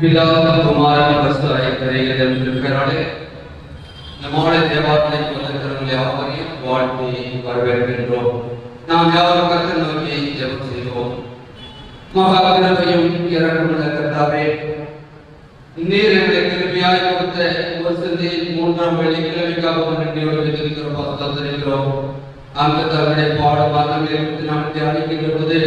பிதா குமாரன் பரிசுத்தராலே நம்முடைய தேவாலயத்தை வந்திருக்கிற யாவரையும் வாழ்த்தி வரவேற்கின்றோம். நாம் யாரும் கர்த்தரை நோக்கி ஜெபம் செய்வோம். மகா கிருபையும் இரக்கமுள்ள கர்த்தாவே, நீர் எங்களை கிருபையாய் கொடுத்த ஒரு சிந்தி 3ஆம் வெள்ளிக்கிழமைக்காக நன்றியோடு வைத்திருக்கிறோம், பாதுகாத்திருக்கிறோம். அந்த தவறை பாடமாக நாம் தியானிக்கின்ற போது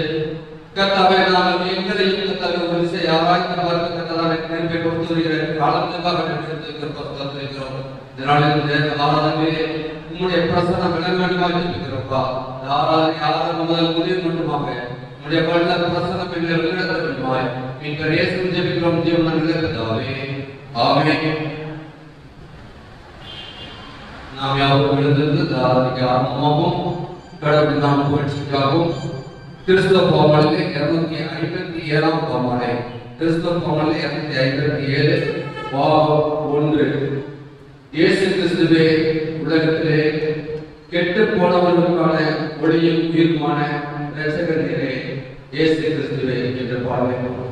கர்த்தாவே, நாம் எங்களையும் கர்த்தாவே ஒரு விஷயம் ஆராய்ந்து பார்க்க கர்த்தாவே கிருபை கொடுத்து வருகிற காலத்துக்காக நன்றியோடு பாதுகாத்திருக்கிறோம். இதனால் இந்த ஆராதனையிலே உம்முடைய பிரசன்னம் விளங்கமாக இருக்கிறோம்ப்பா. இந்த ஆராதனை ஆரம்பம் முதல் முடிவு மட்டுமாக உம்முடைய வல்ல பிரசன்னம் எங்களை விளங்க வேண்டுமாய் மீட்பர் இயேசுவின் ஜெபிக்கிறோம் ஜீவன் நல்ல பிதாவே, ஆமென். நாம் யாவரும் எழுந்திருந்து இந்த ஆராதனைக்கு ஆரம்பமாகவும் கடவுள் நாம் புகழ்ச்சிக்காகவும் கிறிஸ்தவ பாமாலை 257ஆம் பாமாலை கிறிஸ்தவ பாமாலை 257 பாகம் 1. இயேசு கிறிஸ்துவே உலகத்திலே கெட்டு போனவர்களுக்கான ஒளியும் உயிருமான இரட்சகரே இயேசு கிறிஸ்துவே என்ற பாடலை பார்ப்போம்.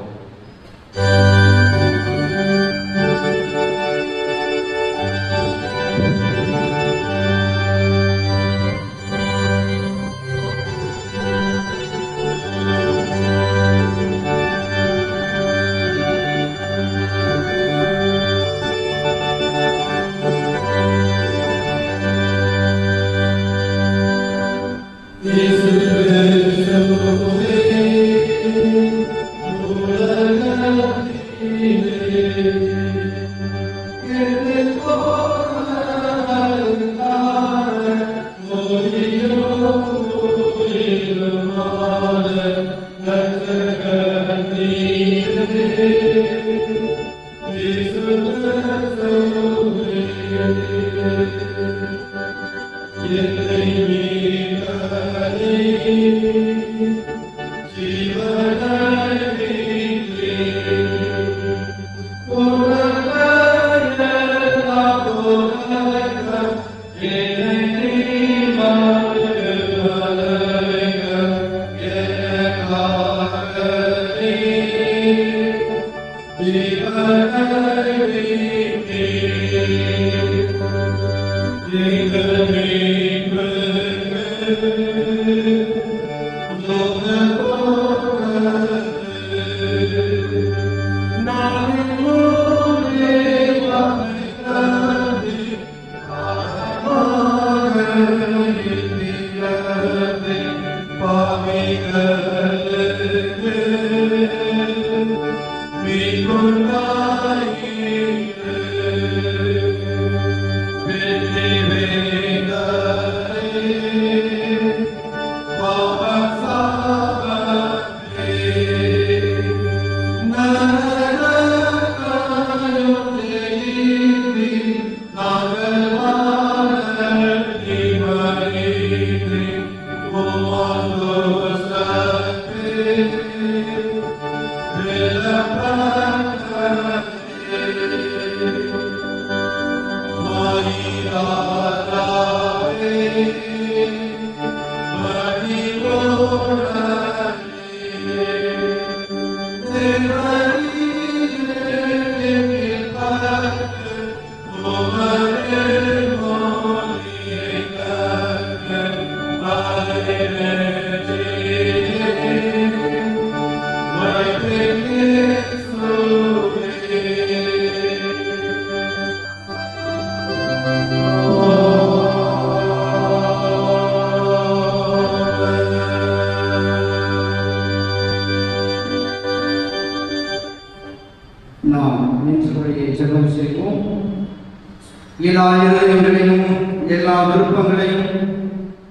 எல்லா இதயங்களையும் எல்லா விருப்பங்களையும்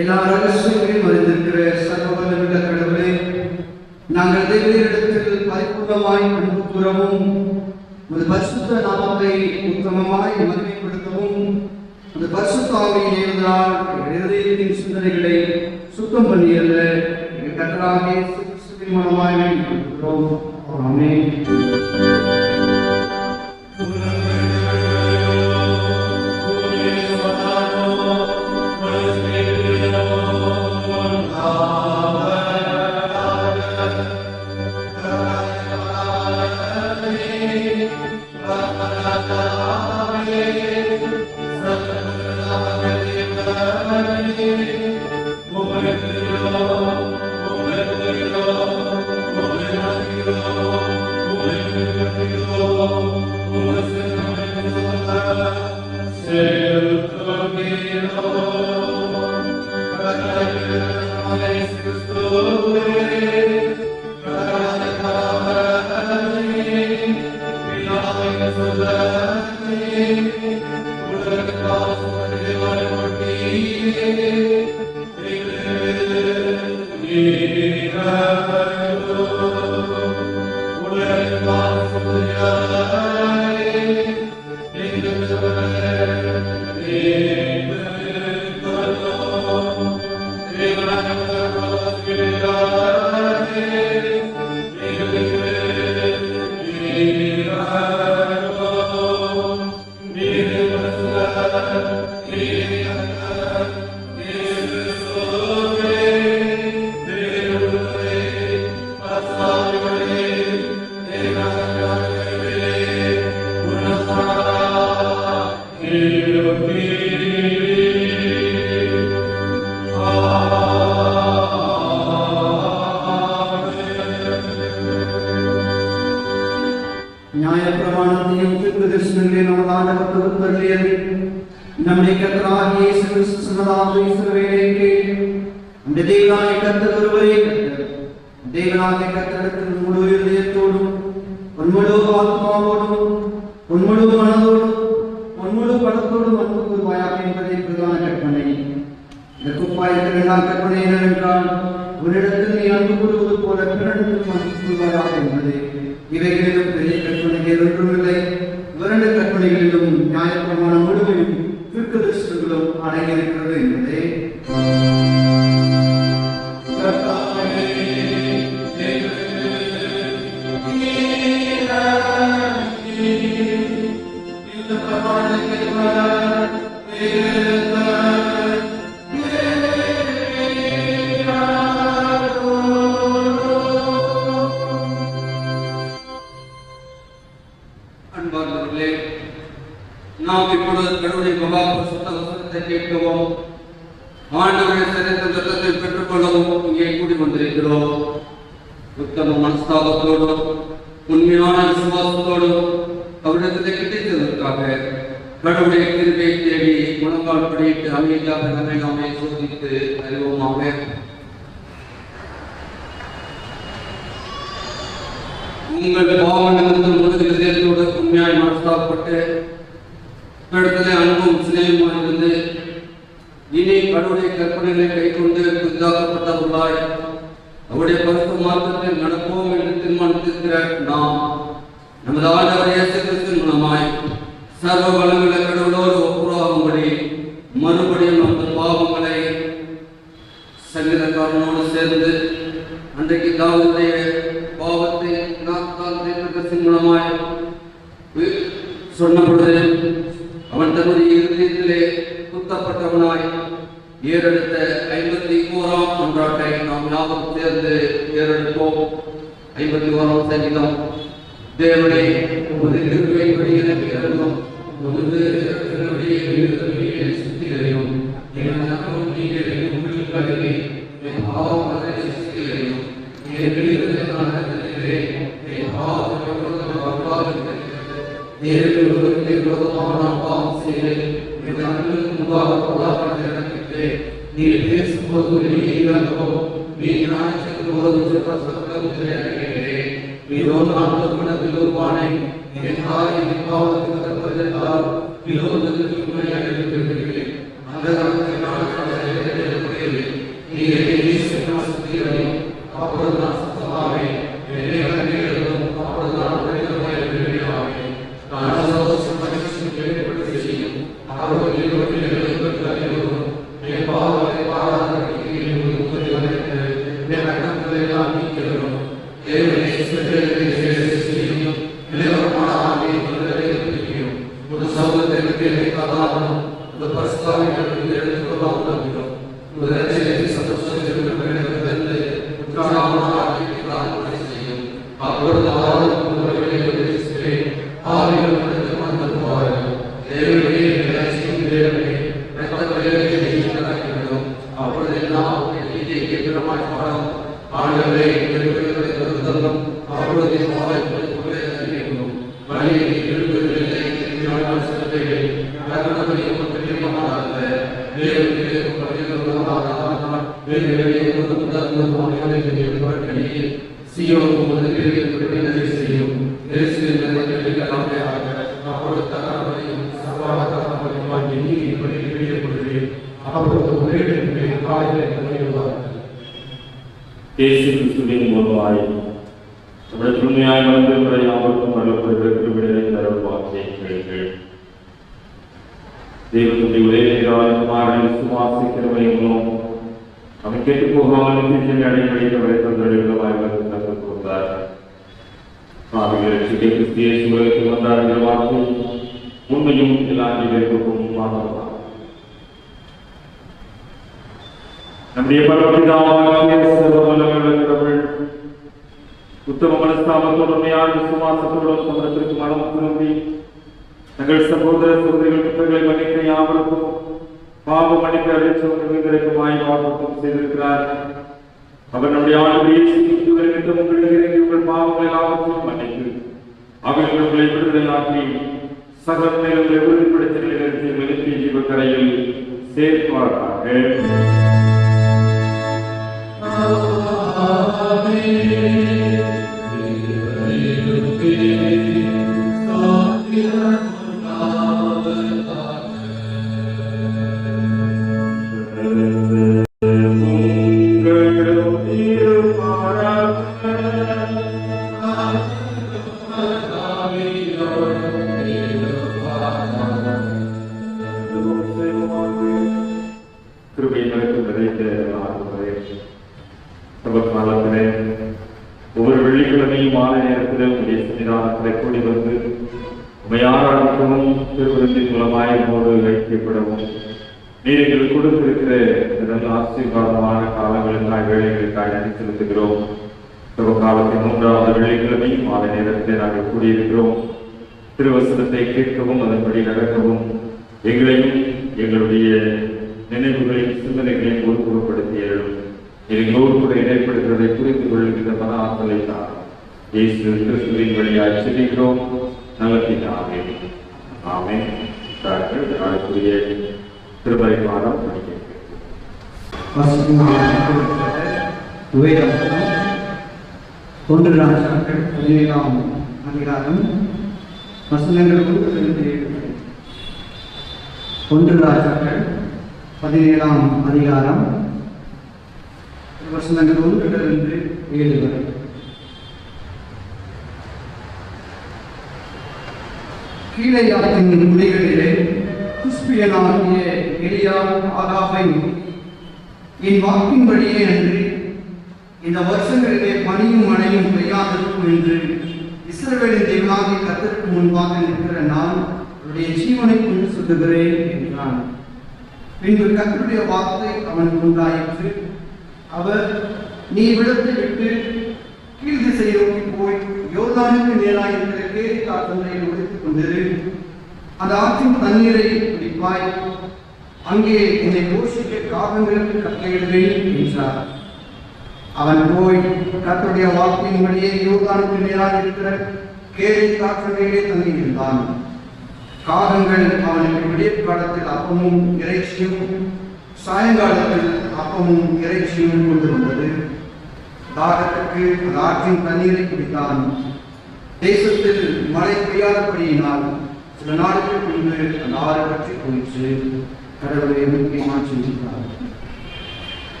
எல்லா ரகசியங்களையும் அறிந்திருக்கிற சர்வவல்லமையுள்ள கடவுளே, நாங்கள் தேவனிடத்தில் பரிபூர்ணமாய் அன்பு கூறவும் ஒரு பரிசுத்த நாமத்தை உத்தமமாய் மகிமைப்படுத்தவும் அந்த பரிசுத்த ஆவியின் ஏவுதலால் இதயத்தின் சிந்தனைகளை சுத்தம் பண்ணியல்ல எங்கள் கர்த்தராகிய இயேசு கிறிஸ்துவின் மூலமாய் வேண்டிக் ஆமென். நியாயப்பிரமாணத்தையும் தீர்க்கதரிசனங்களையும் நம்மளால் பகுத்தறியது நம்முடைய கர்த்தராகிய இயேசு கிறிஸ்து சொன்னதாவது இஸ்ரவேலுக்கு இந்த தேவனாகிய கர்த்தர் ஒருவரே கர்த்தர். தேவனாகிய கர்த்தரிடத்தில் முழு இதயத்தோடும் முழு ஆத்மாவோடும் முழு மனதோடும் முழு பணத்தோடும் அன்பு கூறுவாயாக என்பதை பிரதான கற்பனை. இந்த குப்பாயத்தில் இரண்டாம் கற்பனை என்னவென்றால், உன்னிடத்தில் நீ அன்பு கூறுவது போல பிறனிடத்தில் அன்பு கூறுவாயாக என்பது. இவைகளிலும் பெரிய கற்பனைகள் ஒன்றுமில்லை. இரண்டு கற்பனைகளிலும் நியாயப்பிரமாணம் முழுவதும் தீர்க்கதரிசனங்களும் அடங்கியிருக்கிறது என்பதே. அன்பார்ந்தவர்களே, நாம் இப்பொழுது கடவுளின் மகா பரிசுத்த வசனத்தை கேட்கவும் ஆண்டவருடைய சரீரத்தின் ரத்தத்தை பெற்றுக் கொள்ளவும் இங்கே கூடி வந்திருக்கிறோம். உத்தம மனஸ்தாபத்தோடும் உண்மையான விசுவாசத்தோடும் அவரிடத்தை கிடைத்ததற்காக கடவுளுடைய கிருபையை தேடி முழங்கால் படியிட்டு அமைதியாக நம்மை நாமே சோதித்து அறிவோமாக. உங்கள் பாவங்களிலிருந்து முழு இதயத்தோடு உண்மையாய் மனஸ்தாபப்பட்டு இடத்திலே அன்பும் சிலையுமாய் இருந்து இனி கடவுளுடைய கற்பனைகளை கைக்கொண்டு புதிதாக்கப்பட்டவர்களாய் அவருடைய பரிசுத்த மார்க்கத்தில் நடப்போம் என்று தீர்மானித்திருக்கிற நாம் நமது ஆண்டவர் இயேசு கிறிஸ்துவின் மூலமாய் சர்வ வளங்களை கடவுளோடு ஒப்புரவாகும்படி மறுபடியும் நமது பாவங்களை சங்கீதக்காரனோடு சேர்ந்து அன்றைக்கு தாவீதுடைய பாவத்தை தீர்க்கதரிசனத்தின் மூலமாய் சொன்ன பொழுது அவன் தன்னுடைய இருதயத்திலே குத்தப்பட்டவனாய் ஏறெடுத்த 51ஆம் கொண்டாட்டை நாம் ஞாபகம் சேர்ந்து ஏறெடுப்போம். 51ஆம் சங்கீதம். தேவனே, உமது கிருபையின்படி எனக்கு இரங்கும், உமது இரக்கத்தின்படி என்னை சுத்திகரியும். என் நன்மை நீர் எனக்கு முன்னில் கருதி என் பாவங்களை சுத்திகரியும். என் விழிகளினால் இருக்கிறேன், என் பாவத்தை வரலாறு நேரில் ஒருவருக்கு விரோதமாக நான் பாவம் செய்தேன். என் கண்களுக்கு முன்பாக பொல்லாப்பதை நடக்கிறேன். நீர் பேசும்போது நீங்கவும் நீ ஞாயிற்றுக்கு போது சொல்கிறேன். இதோ நான் மனதில் உருவானை என் தாய் என் பாவத்துக்கு கற்பதற்கால் விரோதத்துக்கு உண்மையாக இருக்கிறேன். அந்த காலத்தை நான் நீர் சுத்திகரியும். அப்பொழுது நான் சுத்தமாவேன். என்னை கண்ணீர்களும் அப்பொழுது நான் செய்யும். அவர்கள் என் பாவத்தை பாராத ஒரு சமூகத்திற்கு இயேசு கிறிஸ்துவின் மூலமாய் நம்முடைய துணையாய் வளர்ந்திருக்கிற யாவருக்கும் அருள்புரிவதற்கு விடுதலை தரும் வார்த்தையை கேளுங்கள். தெய்வத்துடைய ஒரே குமாரனை விசுவாசிக்கிறவர்களும் அவன் கேட்டு போகாமல் நிச்சயம் அடைவடைத்தவரை தந்தொழிவாய் வந்து கொடுத்தார். பாவிகளுக்கு கிறிஸ்திய சூழலுக்கு வந்தார் என்ற வார்த்தை உண்மையும் எல்லா அங்கீகரிப்புக்கும் பார்க்கலாம். நம்முடைய பரமபிதாவாகிய சர்வவல்லமையுள்ள உத்தம மனஸ்தாபத்தோடு உண்மையான விசுவாசத்தோடு சமரத்திற்கு மனம் திரும்பி தங்கள் சகோதர சகோதரிகள் குற்றங்களை மன்னிக்க யாவருக்கும் பாவ மன்னிக்க அழைச்சவர்களுக்கும் வாக்குத்தம் செய்திருக்கிறார். அவர் நம்முடைய ஆண்டுகளில் உங்கள் பாவங்கள் எல்லாவற்றையும் மன்னித்து அவர்கள் உங்களை விடுதலையாக்கி சகல நேரங்களை உறுதிப்படுத்தி நிறுத்தி ஜீவக்கரையில் சேர்ப்பார்கள். ஒவ்வொரு வெள்ளிக்கிழமையும் மாலை நேரத்தில் உடைய சன்னிதானத்தை கூடி வந்து உமையாராதிக்கவும் திருவிருந்தின் மூலமாய் போது ஐக்கியப்படவும் நீர் எங்களுக்கு கொடுத்திருக்கிற நல்ல ஆசீர்வாதமான காலங்களுக்காய் வேலைகளுக்காய் நன்றி செலுத்துகிறோம். காலத்தின் 3வது வெள்ளிக்கிழமை மாலை நேரத்தில் நாங்கள் கூடியிருக்கிறோம். திருவசனத்தை கேட்கவும் அதன்படி நடக்கவும் எங்களையும் எங்களுடைய நினைவுகளையும் சிந்தனைகளையும் ஒருமுகப்படுத்தி எழும். எங்களோடு கூட இடைப்படுகிறதை புரிந்து கொள்கின்ற மன ஆற்றலை தான் இயேசு கிறிஸ்துவின் வழியாய் செல்கிறோம். நல்லத்தினாவே ஆமென். நாளைக்குரிய திருமறை பாடம் படிக்கிறேன். ஒன்று ராஜாக்கள் 17ஆம் அதிகாரம் வசனங்கள் 1 ராஜாக்கள் 17ஆம் அதிகாரம் வசனங்கள் 1 7 வரை. கீலேயாத்தின் குடிகளிலே குஸ்பியனாகிய எலியா ஆகாபை என் வாக்கின்படியே அன்று இந்த வருஷங்களிலே பனியும் மழையும் பெய்யாதிருக்கும் என்று இஸ்ரவேலின் தேவனாகிய கர்த்தருக்கு முன்பாக நிற்கிற நான் அவருடைய ஜீவனை கொண்டு சொல்லுகிறேன் என்றான். பின்பு கர்த்தருடைய வார்த்தை அவனுக்கு உண்டாயிற்று. அவர், நீ விடத்தை விட்டு கீழ் திசையை நோக்கி போய் யோர்தானுக்கு நேராயிருக்கிற கேரித் ஆற்றங்கரையில் ஒழித்துக் கொண்டிரு. அந்த ஆற்றின் தண்ணீரை குடிப்பாய். அங்கே என்னை போஷிக்க காகங்களுக்கு கட்டளையிடுவேன் என்றார். அவன் போய் கர்த்தருடைய வார்த்தையின்படியே யோர்தானுக்கு நேராயிருக்கிற கேரித் ஆற்றங்கரையிலே தங்கியிருந்தான். காகங்கள் அவனுக்கு விடியற் காலத்தில் அப்பமும் இறைச்சியும் சாயங்காலத்தில் அப்பமும் இறைச்சியும் கொண்டு வந்தது. தாகத்துக்கு அந்த ஆற்றின் தண்ணீரை குடித்தான். தேசத்தில் மழை பெய்யாதபடியினால் சில நாட்கள் பின்பு அந்த ஆறு பற்றி போயிற்று. கடவுளை முக்கியமாக செஞ்சிருக்கிறார்.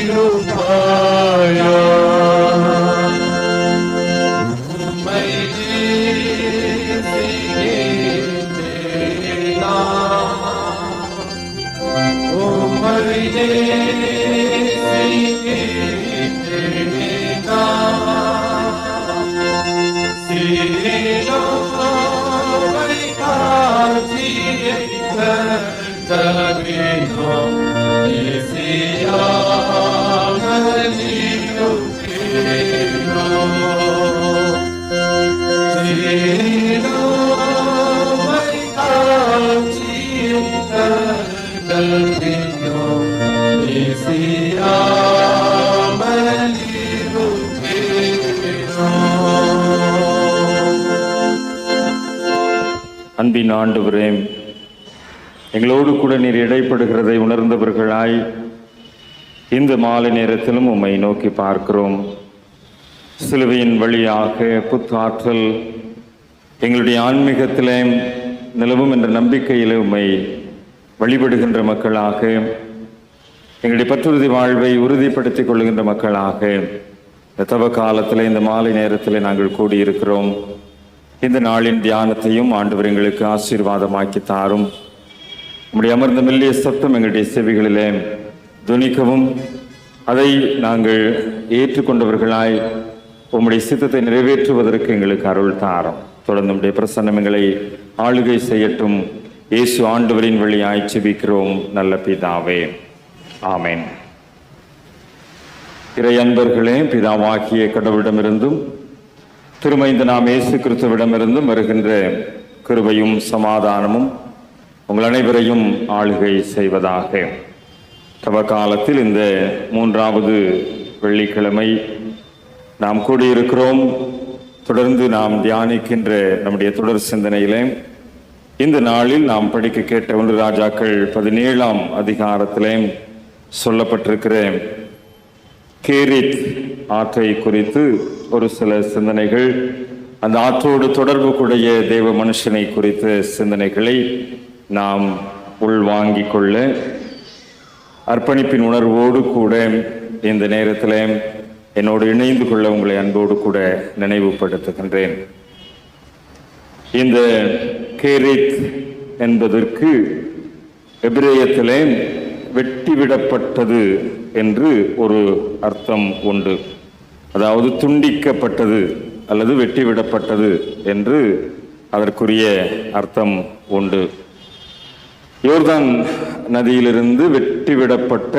இருப்பாயா உம்மை நேசிக்கிறேன் உம்மை அன்பின் ஆண்டவரே, எங்களோடு கூட நீர் இடைப்படுகிறதை உணர்ந்தவர்களாய் இந்த மாலை நேரத்திலும் உம்மை நோக்கி பார்க்கிறோம். சிலுவையின் வழியாக புத்தாற்றல் எங்களுடைய ஆன்மீகத்திலே நிலவும் என்ற நம்பிக்கையிலே உம்மை வழிபடுகின்ற மக்களாக, எங்களுடைய பற்றுறுதி வாழ்வை உறுதிப்படுத்திக் கொள்கின்ற மக்களாக இந்த தவ காலத்தில் இந்த மாலை நேரத்தில் நாங்கள் கூடியிருக்கிறோம். இந்த நாளின் தியானத்தையும் ஆண்டவர் எங்களுக்கு ஆசீர்வாதமாக்கி தாரும். உம்முடைய அமர்ந்த மெல்லிய சத்தம் எங்களுடைய செவிகளிலே துணிக்கவும், அதை நாங்கள் ஏற்றுக்கொண்டவர்களாய் உம்முடைய சித்தத்தை நிறைவேற்றுவதற்கு எங்களுக்கு அருள் தாரும். தொடர்ந்து உம்முடைய பிரசன்னம் எங்களை ஆளுகை செய்யட்டும். இயேசு ஆண்டவரின் வழியாய் செபிக்கிறோம் நல்ல பிதாவே, ஆமென். இறை அன்பர்களே, பிதாவாகிய கடவுளிடமிருந்தும் திருமைந்த நாம் இயேசு கிறிஸ்துவிடமிருந்தும் வருகின்ற கிருபையும் சமாதானமும் உங்கள் அனைவரையும் ஆளுகை செய்வதாக. தவ காலத்தில் இந்த 3வது வெள்ளிக்கிழமை நாம் கூடியிருக்கிறோம். தொடர்ந்து நாம் தியானிக்கின்ற நம்முடைய தொடர் சிந்தனையிலே இந்த நாளில் நாம் படிக்க கேட்ட 1 ராஜாக்கள் 17ஆம் அதிகாரத்திலே சொல்லப்பட்டிருக்கிற கேரித் ஆற்றை குறித்து ஒரு சில சிந்தனைகள், அந்த ஆற்றோடு தொடர்பு கூடிய தேவ மனுஷனை குறித்த சிந்தனைகளை நாம் உள்வாங்கிக் கொள்ள அர்ப்பணிப்பின் உணர்வோடு கூட இந்த நேரத்தில் என்னோடு இணைந்து கொள்ள உங்களை அன்போடு கூட நினைவுபடுத்துகின்றேன். இந்த கேரித் என்பதற்கு எபிரேயத்திலே வெட்டிவிடப்பட்டது என்று ஒரு அர்த்தம் உண்டு. அதாவது துண்டிக்கப்பட்டது அல்லது வெட்டிவிடப்பட்டது என்று அதற்குரிய அர்த்தம் உண்டு. யோர்தான் நதியிலிருந்து வெட்டிவிடப்பட்ட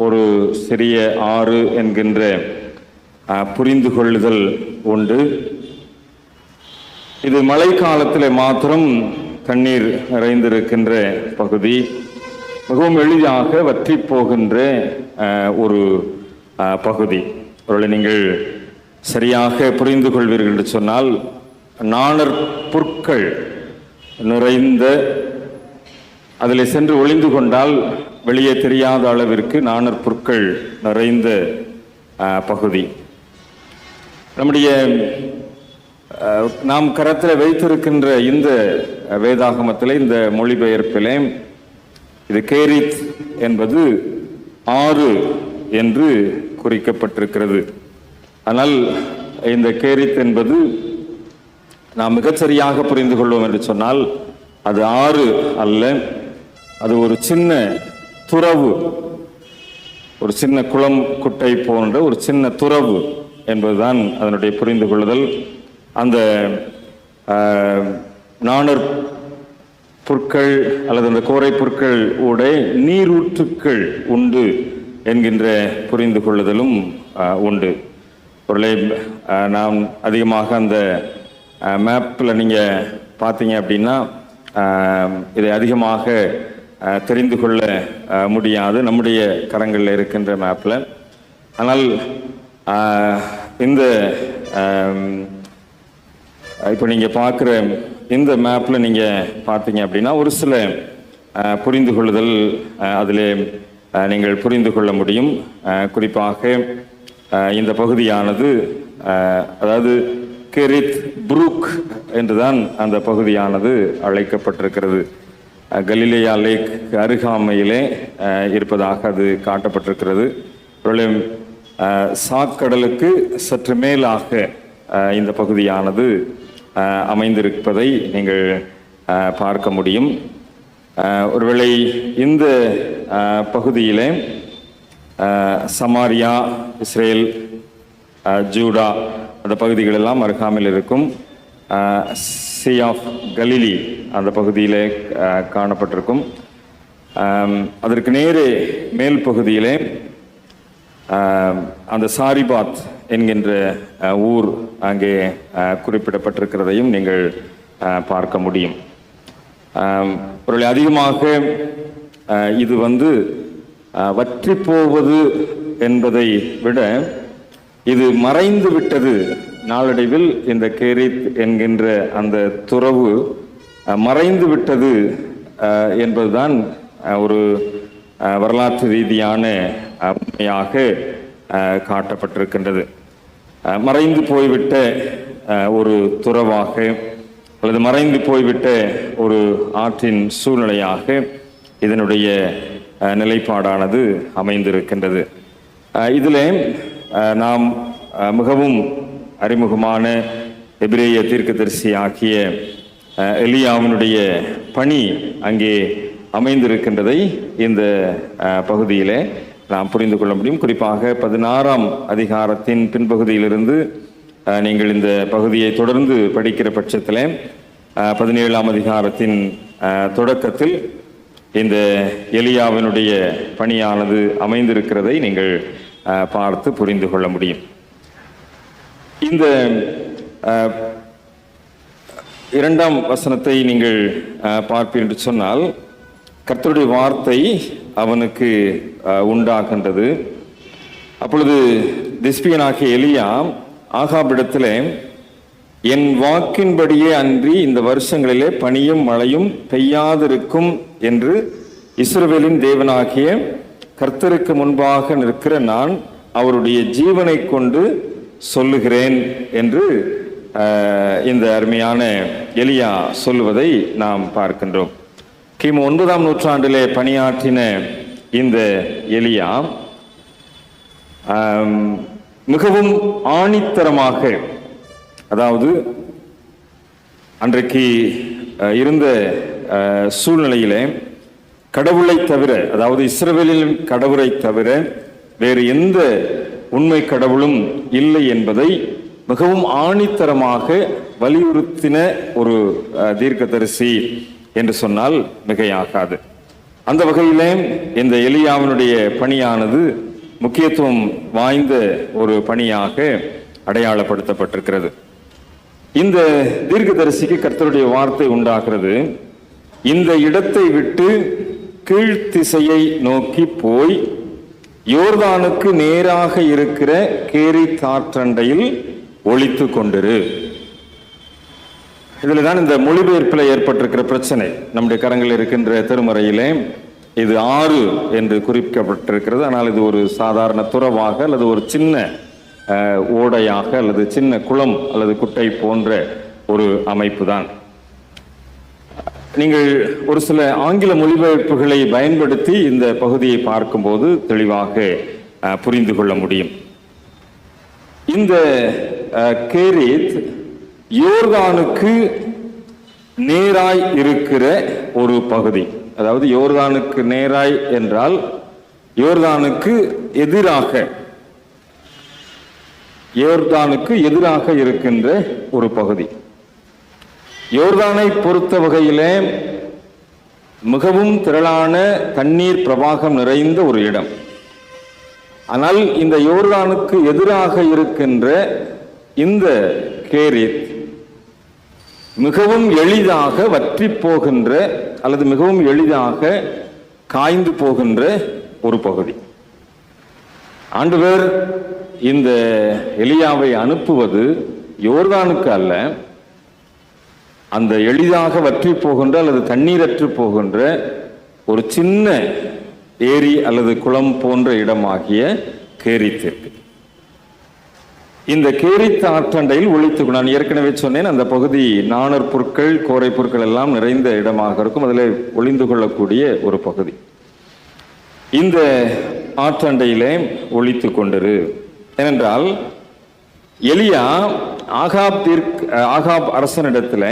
ஒரு சிறிய ஆறு என்கின்ற புரிந்து கொள்ளுதல் உண்டு. இது மழை காலத்தில் மாத்திரம் தண்ணீர் நிறைந்திருக்கின்ற பகுதி, மிகவும் எளிதாக வற்றி போகின்ற ஒரு பகுதி. அவர்களை நீங்கள் சரியாக புரிந்து கொள்வீர்கள் என்று சொன்னால், நாணற் புற்கள் நிறைந்த, அதில் சென்று ஒளிந்து கொண்டால் வெளியே தெரியாத அளவிற்கு நாணற் புற்கள் நிறைந்த பகுதி. நம்முடைய நாம் கரத்தில் வைத்திருக்கின்ற இந்த வேதாகமத்தில், இந்த மொழிபெயர்ப்பிலே இது கேரித் என்பது ஆறு என்று குறிக்கப்பட்டிருக்கிறது. ஆனால் இந்த கேரித் என்பது நாம் மிகச்சரியாக புரிந்து கொள்வோம் என்று சொன்னால், அது ஆறு அல்ல, அது ஒரு சின்ன துறவு, ஒரு சின்ன குளம் குட்டை போன்ற ஒரு சின்ன துறவு என்பதுதான் அதனுடைய புரிந்து கொள்ளுதல். அந்த நாணற் புற்கள் அல்லது அந்த கோரை புற்கள் ஊட நீரூற்றுக்கள் உண்டு என்கின்ற புரிந்து கொள்ளுதலும் உண்டு. பொருளை நாம் அதிகமாக அந்த மேப்பில் நீங்கள் பார்த்தீங்க அப்படின்னா இதை அதிகமாக தெரிந்து கொள்ள முடியாது நம்முடைய கரங்களில் இருக்கின்ற மேப்பில். ஆனால் இந்த இப்போ நீங்கள் பார்க்குற இந்த மேப்பில் நீங்கள் பார்த்தீங்க அப்படின்னா ஒரு சில புரிந்து கொள்ளுதல் அதில் நீங்கள் புரிந்து கொள்ள முடியும். குறிப்பாக இந்த பகுதியானது, அதாவது கெரித் புரூக் என்றுதான் அந்த பகுதியானது அழைக்கப்பட்டிருக்கிறது. கலிலேயா லேக் அருகாமையிலே இருப்பதாக அது காட்டப்பட்டிருக்கிறது. சாக்கடலுக்கு சற்று மேலாக இந்த பகுதியானது அமைந்திருப்பதை நீங்கள் பார்க்க முடியும். ஒருவேளை இந்த பகுதியிலே சமாரியா, இஸ்ரேல், ஜூடா அந்த பகுதிகளெல்லாம் அருகாமையில் இருக்கும். சி ஆஃப் கலிலி அந்த பகுதியிலே காணப்பட்டிருக்கும். அதற்கு நேரே மேல் பகுதியிலே அந்த சாரிபாத் என்கின்ற ஊர் அங்கே குறிப்பிடப்பட்டிருக்கிறதையும் நீங்கள் பார்க்க முடியும். ஒரு அதிகமாக இது வற்றி போவது என்பதை விட இது மறைந்து விட்டது. நாளடைவில் இந்த கேரித் என்கின்ற அந்த துறவு மறைந்து விட்டது என்பதுதான் ஒரு வரலாற்று ரீதியான உண்மையாக காட்டப்பட்டிருக்கின்றது. மறைந்து போய்விட்ட ஒரு துறவாக அல்லது மறைந்து போய்விட்ட ஒரு ஆற்றின் சூழ்நிலையாக இதனுடைய நிலைப்பாடானது அமைந்திருக்கின்றது. இதில் நாம் மிகவும் அறிமுகமான எபிரேய தீர்க்கதரிசி ஆகிய எலியாவினுடைய பணி அங்கே அமைந்திருக்கின்றதை இந்த பகுதியிலே நாம் புரிந்து கொள்ள முடியும். குறிப்பாக 16ஆம் அதிகாரத்தின் பின்பகுதியிலிருந்து நீங்கள் இந்த பகுதியை தொடர்ந்து படிக்கிற பட்சத்தில் 17ஆம் அதிகாரத்தின் தொடக்கத்தில் இந்த எலியாவினுடைய பணியானது அமைந்திருக்கிறதை நீங்கள் பார்த்து புரிந்து கொள்ள முடியும். இந்த 2ஆம் வசனத்தை நீங்கள் பார்ப்பீர்கள் என்று சொன்னால், கர்த்தருடைய வார்த்தை அவனுக்கு உண்டாகின்றது. அப்பொழுது திஸ்பியனாகிய எலியா ஆகாபிடத்திலே, என் வாக்கின்படியே அன்றி இந்த வருஷங்களிலே பனியும் மழையும் பெய்யாதிருக்கும் என்று இஸ்ரவேலின் தேவனாகிய கர்த்தருக்கு முன்பாக நிற்கிற நான் அவருடைய ஜீவனை கொண்டு சொல்லுகிறேன் என்று இந்த அருமையான எலியா சொல்லுவதை நாம் பார்க்கின்றோம். கிமு 9ஆம் நூற்றாண்டிலே பணியாற்றின இந்த எலியா மிகவும் ஆணித்தரமாக, அதாவது அன்றைக்கு இருந்த சூழ்நிலையிலே கடவுளை தவிர, அதாவது இஸ்ரவேலின் கடவுளை தவிர வேறு எந்த உண்மை கடவுளும் இல்லை என்பதை மிகவும் ஆணித்தரமாக வலியுறுத்தின ஒரு தீர்க்கதரிசி என்று சொன்னால் மிகையாகாது. அந்த வகையிலே இந்த எலியாவினுடைய பணியானது முக்கியத்துவம் வாய்ந்த ஒரு பணியாக அடையாளப்படுத்தப்பட்டிருக்கிறது. இந்த தீர்க்கதரிசிக்கு கர்த்தருடைய வார்த்தை உண்டாகிறது. இந்த இடத்தை விட்டு கீழ்த்திசையை நோக்கி போய் யோர்தானுக்கு நேராக இருக்கிற கேரித் ஆற்றண்டையில் ஒளித்து கொண்டிரு. இதில் தான் இந்த மொழிபெயர்ப்பில் ஏற்பட்டிருக்கிற பிரச்சனை. நம்முடைய கரங்களில் இருக்கின்ற திருமறையிலே இது 6 என்று குறிப்பிடப்பட்டிருக்கிறது. ஆனால் இது ஒரு சாதாரண துறவாக அல்லது ஒரு சின்ன ஓடையாக அல்லது சின்ன குளம் அல்லது குட்டை போன்ற ஒரு அமைப்பு தான். நீங்கள் ஒரு சில ஆங்கில மொழிபெயர்ப்புகளை பயன்படுத்தி இந்த பகுதியை பார்க்கும்போது தெளிவாக புரிந்து கொள்ள முடியும். இந்த கேரித் யோர்தானுக்கு நேராய் இருக்கிற ஒரு பகுதி. அதாவது யோர்தானுக்கு நேராய் என்றால் யோர்தானுக்கு எதிராக இருக்கின்ற ஒரு பகுதி. யோர்தானை பொறுத்த வகையிலே மிகவும் திரளான தண்ணீர் பிரவாகம் நிறைந்த ஒரு இடம். ஆனால் இந்த யோர்தானுக்கு எதிராக இருக்கின்ற இந்த கேரித் மிகவும் எளிதாக வற்றி போகின்ற அல்லது மிகவும் எளிதாக காய்ந்து போகின்ற ஒரு பகுதி. ஆண்டவர் இந்த எலியாவை அனுப்புவது யோர்தானுக்கு அல்ல, அந்த எளிதாக வற்றி போகின்ற அல்லது தண்ணீரற்று போகின்ற ஒரு சின்ன ஏரி அல்லது குளம் போன்ற இடமாகிய கேரித்திற்கு. இந்த கேரித் ஆற்றண்டையில் ஒளித்து, நான் ஏற்கனவே சொன்னேன், அந்த பகுதி நாணற் புற்கள், கோரை புற்கள் எல்லாம் நிறைந்த இடமாக இருக்கும். அதில் ஒளிந்து கொள்ளக்கூடிய ஒரு பகுதி. இந்த ஆற்றண்டையிலே ஒளித்து கொண்டிரு. ஏனென்றால் எலியா ஆகாப் அரசனிடத்தில்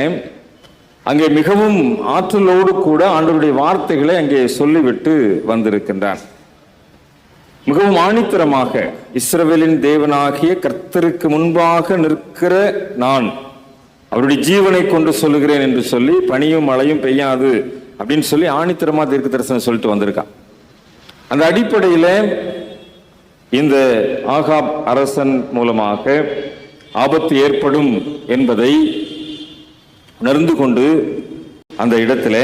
அங்கே மிகவும் ஆற்றலோடு கூட ஆண்டவருடைய வார்த்தைகளை அங்கே சொல்லிவிட்டு வந்திருக்கின்றான். மிகவும் ஆணித்தரமாக, இஸ்ரவேலின் தேவனாகிய கர்த்தருக்கு முன்பாக நிற்கிற நான் அவருடைய ஜீவனை கொண்டு சொல்லுகிறேன் என்று சொல்லி, பனியும் மழையும் பெய்யாது அப்படின்னு சொல்லி ஆணித்தரமா தீர்க்க தரிசனம் சொல்லிட்டு வந்திருக்கான். அந்த அடிப்படையில் இந்த ஆகாப் அரசன் மூலமாக ஆபத்து ஏற்படும் என்பதை உணர்ந்து கொண்டு அந்த இடத்துல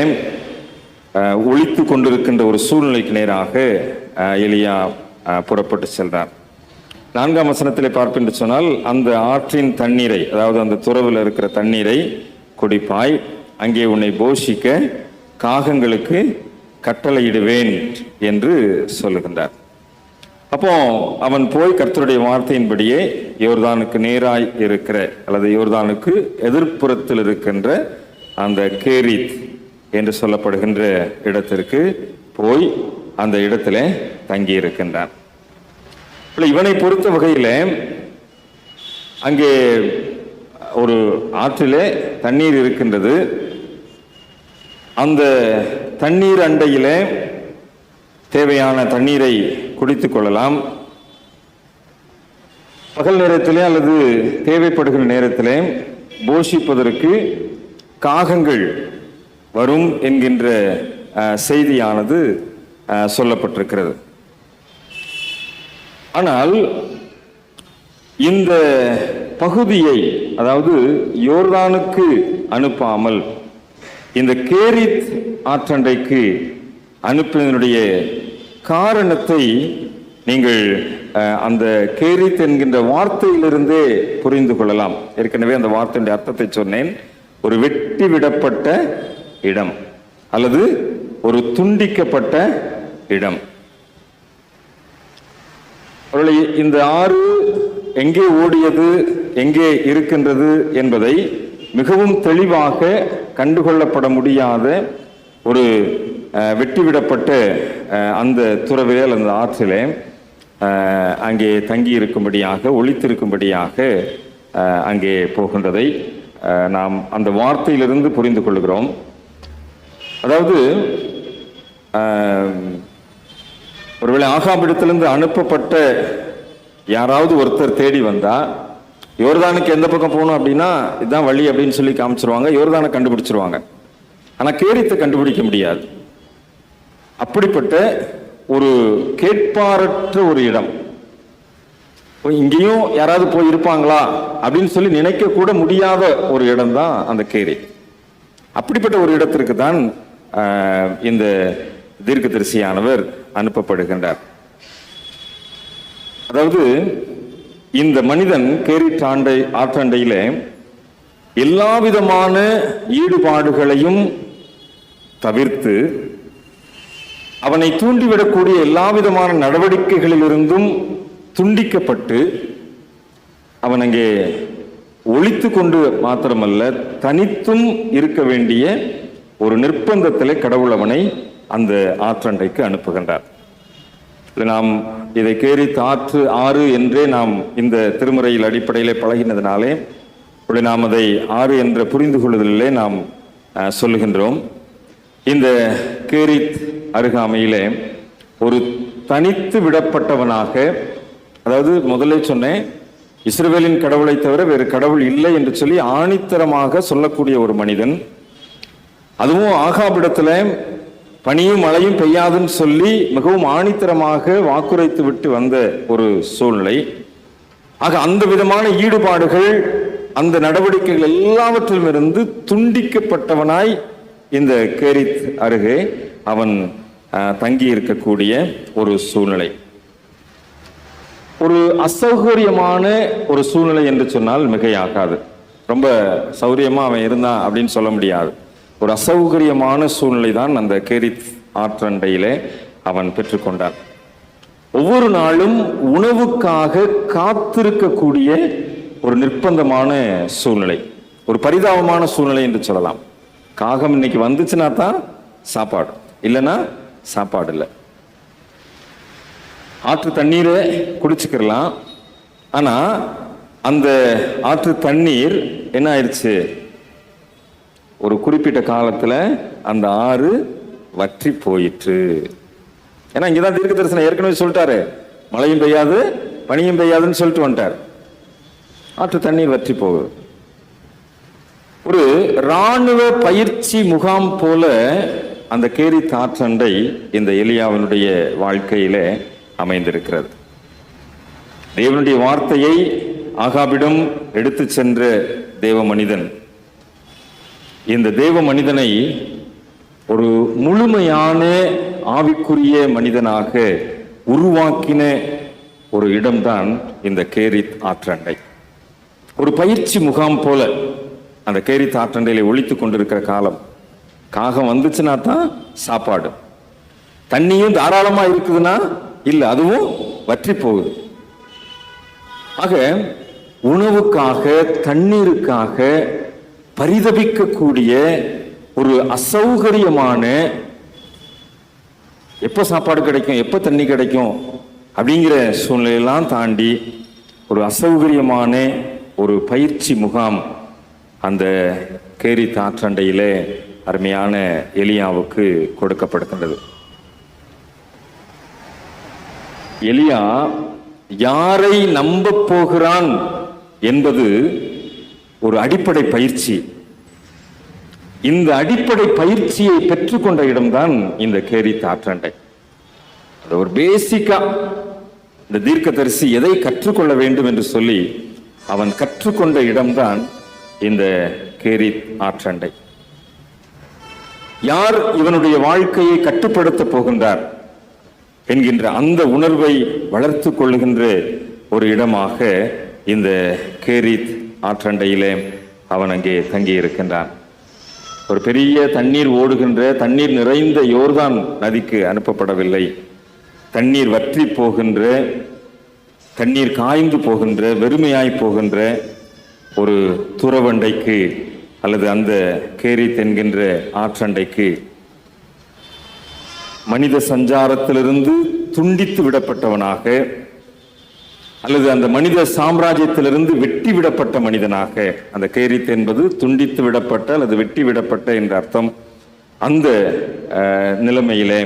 ஒளித்து கொண்டிருக்கின்ற ஒரு சூழ்நிலைக்கு நேராக எலியா புறப்பட்டு சென்றார். 4ஆம் வசனத்திலே பார்ப்பேன் என்று சொன்னால், அந்த ஆற்றின் தண்ணீரை, அதாவது அந்த துறவில் இருக்கிற தண்ணீரை குடிப்பாய், அங்கே உன்னை போஷிக்க காகங்களுக்கு கட்டளையிடுவேன் என்று சொல்லுகின்றார். அப்போ அவன் போய் கர்த்தருடைய வார்த்தையின்படியே யோர்தானுக்கு நேராய் இருக்கிற, அல்லது யோர்தானுக்கு எதிர்ப்புறத்தில் இருக்கின்ற அந்த கேரித் என்று சொல்லப்படுகின்ற இடத்திற்கு போய் அந்த இடத்துல தங்கி இருக்கின்றான். இவனை பொறுத்த வகையில் அங்கே ஒரு ஆற்றிலே தண்ணீர் இருக்கின்றது. அந்த தண்ணீர் அண்டையிலே தேவையான தண்ணீரை குடித்துக் கொள்ளலாம். பகல் நேரத்திலே அல்லது தேவைப்படுகிற நேரத்திலே போஷிப்பதற்கு காகங்கள் வரும் என்கின்ற செய்தியானது சொல்லப்பட்டிருக்கிறது. ஆனால் இந்த பகுதியை, அதாவது யோர்தானுக்கு அனுப்பாமல் இந்த கேரித் ஆற்றண்டைக்கு அனுப்பினுடைய காரணத்தை நீங்கள் அந்த கேரித் என்கின்ற வார்த்தையிலிருந்தே புரிந்து கொள்ளலாம். ஏற்கனவே அந்த வார்த்தையுடைய அர்த்தத்தை சொன்னேன். ஒரு வெட்டி விடப்பட்ட இடம் அல்லது ஒரு துண்டிக்கப்பட்ட இடம். இந்த ஆறு எங்கே ஓடியது, எங்கே இருக்கின்றது என்பதை மிகவும் தெளிவாக கண்டுகொள்ளப்பட முடியாத ஒரு வெட்டிவிடப்பட்ட அந்த துறவிலே, அந்த ஆற்றிலே அங்கே தங்கி இருக்கும்படியாக, ஒளித்திருக்கும்படியாக அங்கே போகின்றதை நாம் அந்த வார்த்தையிலிருந்து புரிந்து கொள்கிறோம். அதாவது ஒருவேளை ஆகாபிடத்திலிருந்து அனுப்பப்பட்ட யாராவது ஒருத்தர் தேடி வந்தா, யோர்தானுக்கு எந்த பக்கம் போகணும் அப்படின்னா இதுதான் வழி அப்படின்னு சொல்லி காமிச்சிருவாங்க, யோர்தானை கண்டுபிடிச்சிருவாங்க. ஆனால் கேரித்தை கண்டுபிடிக்க முடியாது. அப்படிப்பட்ட ஒரு கேட்பாரற்ற ஒரு இடம். இங்கேயும் யாராவது போய் இருப்பாங்களா அப்படின்னு சொல்லி நினைக்க கூட முடியாத ஒரு இடம் தான் அந்த கேரி. அப்படிப்பட்ட ஒரு இடத்திற்கு தான் இந்த தீர்க்கதரிசியானவர் அனுப்பப்படுகின்றார். அதாவது இந்த மனிதன் கேரித் ஆற்றண்டையில எல்லா விதமான ஈடுபாடுகளையும் தவிர்த்து, அவனை தூண்டிவிடக்கூடிய எல்லா விதமான நடவடிக்கைகளிலிருந்தும் துண்டிக்கப்பட்டு, அவன் அங்கே ஒளித்து கொண்டு மாத்திரமல்ல தனித்தும் இருக்க வேண்டிய ஒரு நிர்பந்தத்திலே கடவுள் அவனை அந்த ஆற்றண்டைக்கு அனுப்புகின்றார். நாம் இதை கேரித் ஆறு என்றே நாம் இந்த திருமுறையில் அடிப்படையிலே பழகினதினாலே நாம் அதை ஆறு என்ற புரிந்து கொள்ளுதலிலே நாம் சொல்லுகின்றோம். இந்த கேரித் அருகாமையிலே ஒரு தனித்து விடப்பட்டவனாக, அதாவது முதல்ல சொன்னேன், இஸ்ரவேலின் கடவுளை தவிர வேறு கடவுள் இல்லை என்று சொல்லி ஆணித்தரமாக சொல்லக்கூடிய ஒரு மனிதன், அதுவும் ஆகாபிடத்துல பனியும் மழையும் பெய்யாதுன்னு சொல்லி மிகவும் ஆணித்தரமாக வாக்குரைத்து விட்டு வந்த ஒரு சூழ்நிலை. ஆக அந்த விதமான ஈடுபாடுகள், அந்த நடவடிக்கைகள் எல்லாவற்றிலும் இருந்து துண்டிக்கப்பட்டவனாய் இந்த கேரித் அருகே அவன் தங்கி இருக்கக்கூடிய ஒரு சூழ்நிலை. ஒரு அசௌகரியமான ஒரு சூழ்நிலை என்று சொன்னால் மிகையாகாது. ரொம்ப சௌரியமா அவன் இருந்தான் அப்படின்னு சொல்ல முடியாது. ஒரு அசௌகரியமான சூழ்நிலை தான் அந்த கேரித் ஆற்றண்டையிலே அவன் பெற்றுக்கொண்டான். ஒவ்வொரு நாளும் உணவுக்காக காத்திருக்கக்கூடிய ஒரு நிர்பந்தமான சூழ்நிலை, ஒரு பரிதாபமான சூழ்நிலை என்று சொல்லலாம். காகம் இன்னைக்கு வந்துச்சுன்னா தான் சாப்பாடு, இல்லைன்னா சாப்பாடு இல்லை. ஆற்று தண்ணீரை குடிச்சுக்கலாம், ஆனா அந்த ஆற்று தண்ணீர் என்ன ஆயிடுச்சு, ஒரு குறிப்பிட்ட காலத்துல அந்த ஆறு வற்றி போயிற்று. ஏன்னா இங்கதான் தீர்க்க தரிசனம் ஏற்கனவே சொல்லிட்டாரு, மழையும் பெய்யாது பனியும் பெய்யாதுன்னு சொல்லிட்டு வந்துட்டார். ஆற்று தண்ணீர் வற்றி போகுது. ஒரு இராணுவ பயிற்சி முகாம் போல அந்த கேரித் ஆற்றண்டை இந்த எலியாவினுடைய வாழ்க்கையில அமைந்திருக்கிறது. தேவனுடைய வார்த்தையை ஆகாபிடம் எடுத்து சென்ற தேவ மனிதன் இந்த தேவ மனிதனை ஒரு முழுமையான ஆவிக்குரிய மனிதனாக உருவாக்கின ஒரு இடம்தான் இந்த கேரித் ஆற்றண்டை. ஒரு பயிற்சி முகாம் போல அந்த கேரித் ஆற்றண்டையில ஒழித்துக் கொண்டிருக்கிற காலம். காகம் வந்துச்சுன்னா தான் சாப்பாடு, தண்ணியும் தாராளமா இருக்குதுன்னா இல்ல, அதுவும் வற்றி போகுது. ஆக உணவுக்காக தண்ணீருக்காக பரிதபிக்கக்கூடிய ஒரு அசௌகரியமான, எப்ப சாப்பாடு கிடைக்கும் எப்ப தண்ணி கிடைக்கும் அப்படிங்கிற சூழ்நிலையெல்லாம் தாண்டி ஒரு அசௌகரியமான ஒரு பயிற்சி முகாம் அந்த கேரித் ஆற்றண்டையிலே அருமையான எலியாவுக்கு கொடுக்கப்படுகின்றது. எலியா யாரை நம்ப போகிறான் என்பது ஒரு அடிப்படை பயிற்சி. இந்த அடிப்படை பயிற்சியை பெற்றுக்கொண்ட இடம்தான் இந்த கேரித் ஆற்றண்டை. அது ஒரு பேசிக்கா இந்த தீர்க்கதரிசி எதை கற்றுக்கொள்ள வேண்டும் என்று சொல்லி அவன் கற்றுக்கொண்ட இடம்தான் இந்த கேரித் ஆற்றண்டை. யார் இவனுடைய வாழ்க்கையை கட்டுப்படுத்த போகின்றார் என்கின்ற அந்த உணர்வை வளர்த்து கொள்ளுகின்ற ஒரு இடமாக இந்த கேரித் ஆற்றண்டையிலே அவன் அங்கே தங்கி இருக்கின்றான். ஒரு பெரிய தண்ணீர் ஓடுகின்ற, தண்ணீர் நிறைந்த யோர்தான் நதிக்கு அனுப்பப்படவில்லை. தண்ணீர் வற்றி போகின்ற, தண்ணீர் காய்ந்து போகின்ற, வெறுமையாய் போகின்ற ஒரு துறவண்டைக்கு அல்லது அந்த கேரித் என்கின்ற ஆற்றண்டைக்கு மனித சஞ்சாரத்திலிருந்து துண்டித்து விடப்பட்டவனாக அல்லது அந்த மனித சாம்ராஜ்யத்திலிருந்து வெட்டி விடப்பட்ட மனிதனாக, அந்த கேரித் என்பது துண்டித்து விடப்பட்ட அல்லது வெட்டி விடப்பட்ட என்ற அர்த்தம், அந்த நிலைமையிலே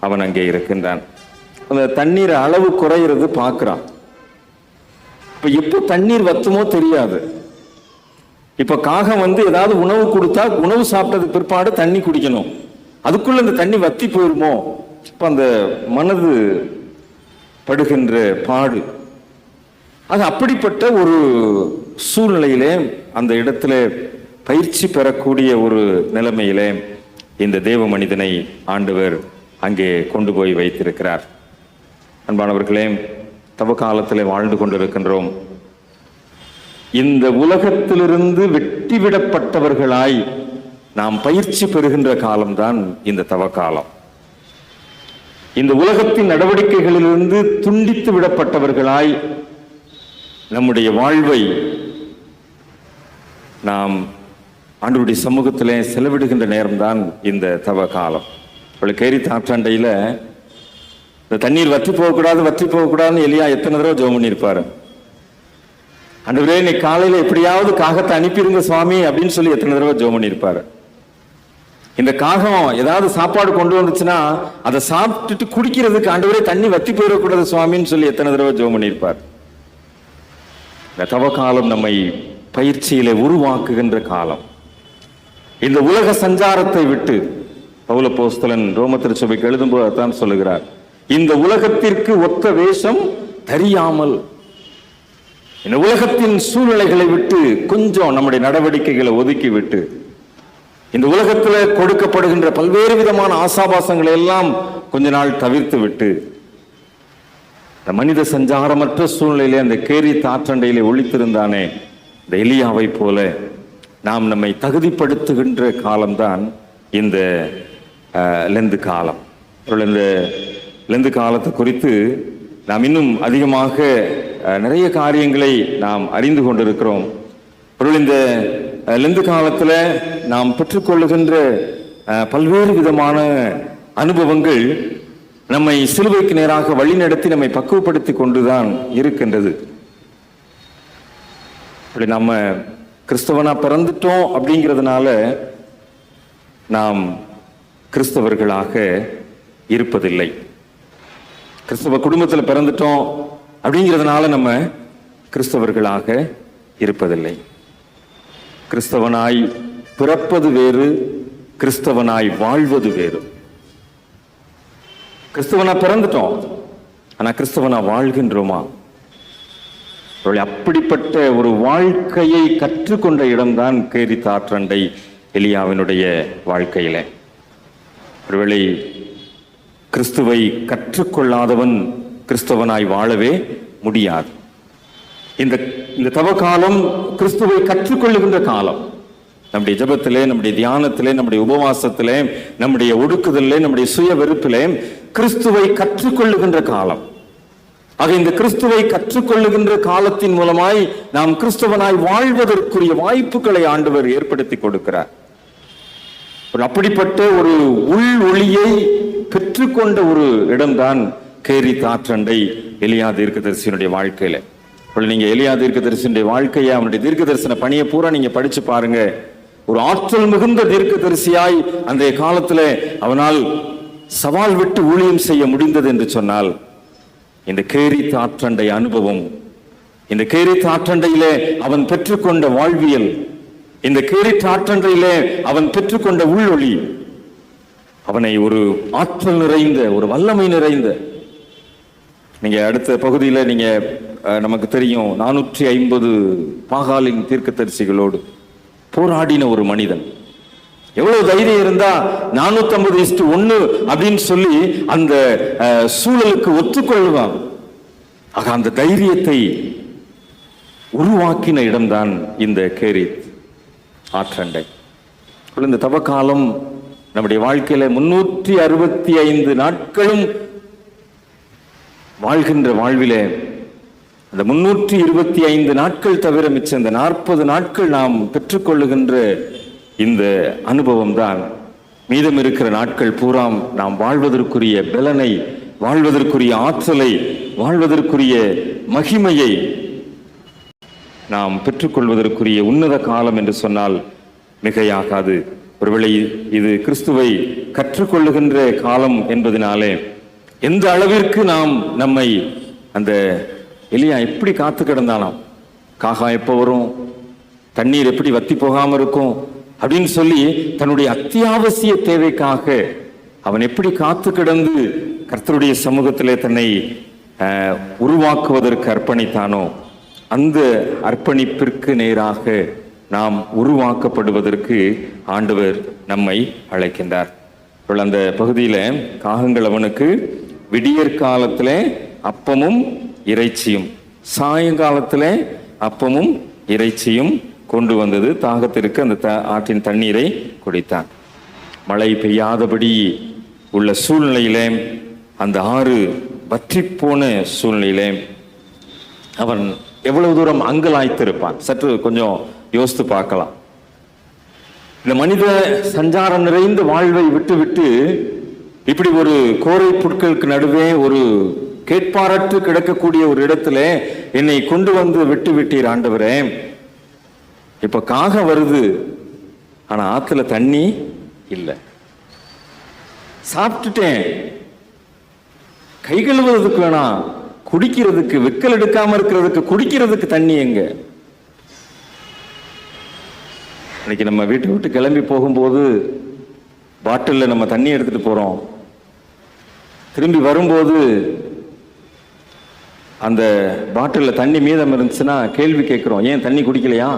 அவன் அங்கே இருக்கின்றான். அந்த தண்ணீர் அளவு குறையிறது பார்க்கிறான். இப்ப எப்போ தண்ணீர் வத்துமோ தெரியாது. இப்ப காகம் வந்து ஏதாவது உணவு கொடுத்தா உணவு சாப்பிட்டதுக்கு பிற்பாடு தண்ணி குடிக்கணும், அதுக்குள்ள அந்த தண்ணி வத்தி போயிருமோ, இப்ப அந்த மனது படுகின்ற பாடு. அது அப்படிப்பட்ட ஒரு சூழ்நிலையிலே அந்த இடத்துல பயிற்சி பெறக்கூடிய ஒரு நிலைமையிலே இந்த தேவ மனிதனை ஆண்டவர் அங்கே கொண்டு போய் வைத்திருக்கிறார். அன்பானவர்களே, தவ காலத்திலே வாழ்ந்து கொண்டிருக்கின்றோம். இந்த உலகத்திலிருந்து வெட்டிவிடப்பட்டவர்களாய் நாம் பயிற்சி பெறுகின்ற காலம்தான் இந்த தவ காலம். இந்த உலகத்தின் நடவடிக்கைகளிலிருந்து துண்டித்து விடப்பட்டவர்களாய் நம்முடைய வாழ்வை நாம் ஆண்டவருடைய சமூகத்திலே செலவிடுகின்ற நேரம்தான் இந்த தவ காலம். கேரித் ஆற்றண்டையில இந்த தண்ணீர் வற்றி போகக்கூடாதுன்னு எலியா எத்தனை தடவை ஜெபம் பண்ணியிருப்பாரு. ஆண்டவரே, இன்னைக்கு காலையில எப்படியாவது காகத்தை அனுப்பிடுங்க சுவாமி அப்படின்னு சொல்லி எத்தனை தடவை ஜெபம் பண்ணியிருப்பாரு. இந்த காகம் ஏதாவது சாப்பாடு கொண்டு வந்துச்சுன்னா அதை சாப்பிட்டுட்டு குடிக்கிறதுக்கு ஆண்டவரே தண்ணி வத்தி போயிடக்கூடாது சுவாமின்னு சொல்லி எத்தனை தடவை ஜெபம் பண்ணியிருப்பார். இந்த தவ காலம் நம்மை பயிற்சியிலே உருவாக்குகின்ற காலம். இந்த உலக சஞ்சாரத்தை விட்டு பவுல் அப்போஸ்தலன் ரோம திருச்சபைக்கு எழுதும்போது தான் சொல்லுகிறார், இந்த உலகத்திற்கு ஒத்த வேஷம் தெரியாமல், இந்த உலகத்தின் சூழ்நிலைகளை விட்டு கொஞ்சம் நம்முடைய நடவடிக்கைகளை ஒதுக்கி விட்டு, இந்த உலகத்தில் கொடுக்கப்படுகின்ற பல்வேறு விதமான ஆசாபாசங்களை எல்லாம் கொஞ்ச நாள் தவிர்த்து விட்டு, இந்த மனித சஞ்சாரமற்ற சூழ்நிலையிலே அந்த கேரித் ஆற்றண்டையிலே ஒளித்திருந்தானே இந்த எலியாவை போல நாம் நம்மை தகுதிப்படுத்துகின்ற காலம்தான் இந்த லெந்து காலம். இந்த லெந்து காலத்தை குறித்து நாம் இன்னும் அதிகமாக நிறைய காரியங்களை நாம் அறிந்து கொண்டிருக்கிறோம். இந்த லெந்து காலத்தில் நாம் பெற்றுக்கொள்ளுகின்ற பல்வேறு விதமான அனுபவங்கள் நம்மை சிலுவைக்கு நேராக வழிநடத்தி நம்மை பக்குவப்படுத்தி கொண்டுதான் இருக்கின்றது. அப்படி நம்ம கிறிஸ்தவனா பிறந்துட்டோம் அப்படிங்கிறதுனால நாம் கிறிஸ்தவர்களாக இருப்பதில்லை. கிறிஸ்தவ குடும்பத்தில் பிறந்துட்டோம் அப்படிங்கிறதுனால நம்ம கிறிஸ்தவர்களாக இருப்பதில்லை. கிறிஸ்தவனாய் பிறப்பது வேறு, கிறிஸ்தவனாய் வாழ்வது வேறு. கிறிஸ்தவனா பிறந்துட்டோம், ஆனா கிறிஸ்தவனா வாழ்கின்றோமா? அப்படிப்பட்ட ஒரு வாழ்க்கையை கற்றுக்கொண்ட இடம்தான் கேரித் ஆற்றண்டை எலியாவினுடைய வாழ்க்கையில. ஒருவேளை கிறிஸ்துவை கற்றுக்கொள்ளாதவன் கிறிஸ்தவனாய் வாழவே முடியாது. இந்த தவ காலம் கிறிஸ்துவை கற்றுக்கொள்ளுகின்ற காலம். நம்முடைய ஜெபத்திலே, நம்முடைய தியானத்திலே, நம்முடைய உபவாசத்திலே, நம்முடைய ஒடுக்குதலே, நம்முடைய சுய வெறுப்பிலே கிறிஸ்துவை கற்றுக்கொள்ளுகின்ற காலம். ஆக இந்த கிறிஸ்துவை கற்றுக்கொள்ளுகின்ற காலத்தின் மூலமாய் நாம் கிறிஸ்தவனாய் வாழ்வதற்குரிய வாய்ப்புகளை ஆண்டவர் ஏற்படுத்தி கொடுக்கிறார். அப்படிப்பட்ட ஒரு உள் ஒளியை பெற்றுக்கொண்ட ஒரு இடம்தான் கேரித் ஆற்றண்டை எலியா தீர்க்கதரிசியினுடைய வாழ்க்கையில. நீங்க எலியா தீர்க்கதரிசியினுடைய வாழ்க்கையை, அவனுடைய தீர்க்க தரிசன பணியை பூரா நீங்க படிச்சு பாருங்க. ஒரு ஆற்றல் மிகுந்த தீர்க்கதரிசியாய் அந்த காலத்துல அவனால் சவால் விட்டு ஊழியம் செய்ய முடிந்தது என்று சொன்னால் இந்த கேரித் ஆற்றண்டை அனுபவம், இந்த கேரித் ஆற்றண்டையிலே அவன் பெற்றுக்கொண்ட வாழ்வியல், இந்த கேரித் ஆற்றண்டையிலே அவன் பெற்றுக்கொண்ட உள்ளொளி அவனை ஒரு ஆற்றல் நிறைந்த, ஒரு வல்லமை நிறைந்த, நீங்க அடுத்த பகுதியில் நீங்க நமக்கு தெரியும் 450 பாகாலின் தீர்க்கதரிசிகளோடு போராடின ஒரு மனிதன். எவ்வளவு தைரியம் இருந்தா 450:1 அப்படின்னு சொல்லி அந்த சூழலுக்கு ஒத்துக்கொள்வான். ஆக அந்த தைரியத்தை உருவாக்கின இடம்தான் இந்த கேரித் ஆற்றண்டை. இந்த தவக்காலம் நம்முடைய வாழ்க்கையில 365 நாட்களும் வாழ்கின்ற வாழ்விலே அந்த 325 நாட்கள் தவிர மிச்ச இந்த 40 நாட்கள் நாம் பெற்றுக்கொள்ளுகின்ற இந்த அனுபவம் தான் மீதம் இருக்கிற நாட்கள் பூராம் நாம் வாழ்வதற்குரிய பலனை, வாழ்வதற்குரிய ஆற்றலை, வாழ்வதற்குரிய மகிமையை நாம் பெற்றுக்கொள்வதற்குரிய உன்னத காலம் என்று சொன்னால் மிகையாகாது. ஒருவேளை இது கிறிஸ்துவை கற்றுக்கொள்ளுகின்ற காலம் என்பதனாலே எந்த அளவிற்கு நாம் நம்மை, அந்த எலியா எப்படி காத்து கிடந்தானாம், காகா எப்போ வரும், தண்ணீர் எப்படி வத்தி போகாம இருக்கும் அப்படின்னு சொல்லி தன்னுடைய அத்தியாவசிய தேவைக்காக அவன் எப்படி காத்து கிடந்து கர்த்தருடைய சமூகத்திலே தன்னை உருவாக்குவதற்கு அர்ப்பணித்தானோ, அந்த அர்ப்பணிப்பிற்கு நேராக நாம் உருவாக்கப்படுவதற்கு ஆண்டவர் நம்மை அழைக்கின்றார். அந்த பகுதியில காகங்கள் அவனுக்கு விடியற் காலத்திலே அப்பமும் இறைச்சியும், சாயங்காலத்திலே அப்பமும் இறைச்சியும் கொண்டு வந்தது. தாகத்திற்கு அந்த ஆற்றின் தண்ணீரை குடித்தான். மழை பெய்யாதபடி உள்ள சூழ்நிலையிலே, அந்த ஆறு வற்றி போன சூழ்நிலையிலே அவன் எவ்வளவு தூரம் அங்கலாய்த்திருப்பான். சற்று கொஞ்சம் யோசித்து பார்க்கலாம். இந்த மனித சஞ்சாரம் நிறைந்த வாழ்வை விட்டு இப்படி ஒரு கோரை புட்களுக்கு நடுவே ஒரு கேட்பாரற்று கிடக்கக்கூடிய ஒரு இடத்துல என்னை கொண்டு வந்து விட்டீர் ஆண்டவரே. இப்ப காகம் வருது, ஆனா ஆத்துல தண்ணி இல்லை. சாப்பிட்டுட்டேன், கை கழுவுறதுக்கு வேணாம், குடிக்கிறதுக்கு, வெக்கல் எடுக்காம இருக்கிறதுக்கு குடிக்கிறதுக்கு தண்ணி எங்க? இன்னைக்கு நம்ம வீட்டை விட்டு கிளம்பி போகும்போது பாட்டிலில் நம்ம தண்ணி எடுத்துட்டு போறோம். திரும்பி வரும்போது அந்த பாட்டிலில் தண்ணி மீதம் இருந்துச்சுன்னா கேள்வி கேட்குறோம், ஏன் தண்ணி குடிக்கலையா,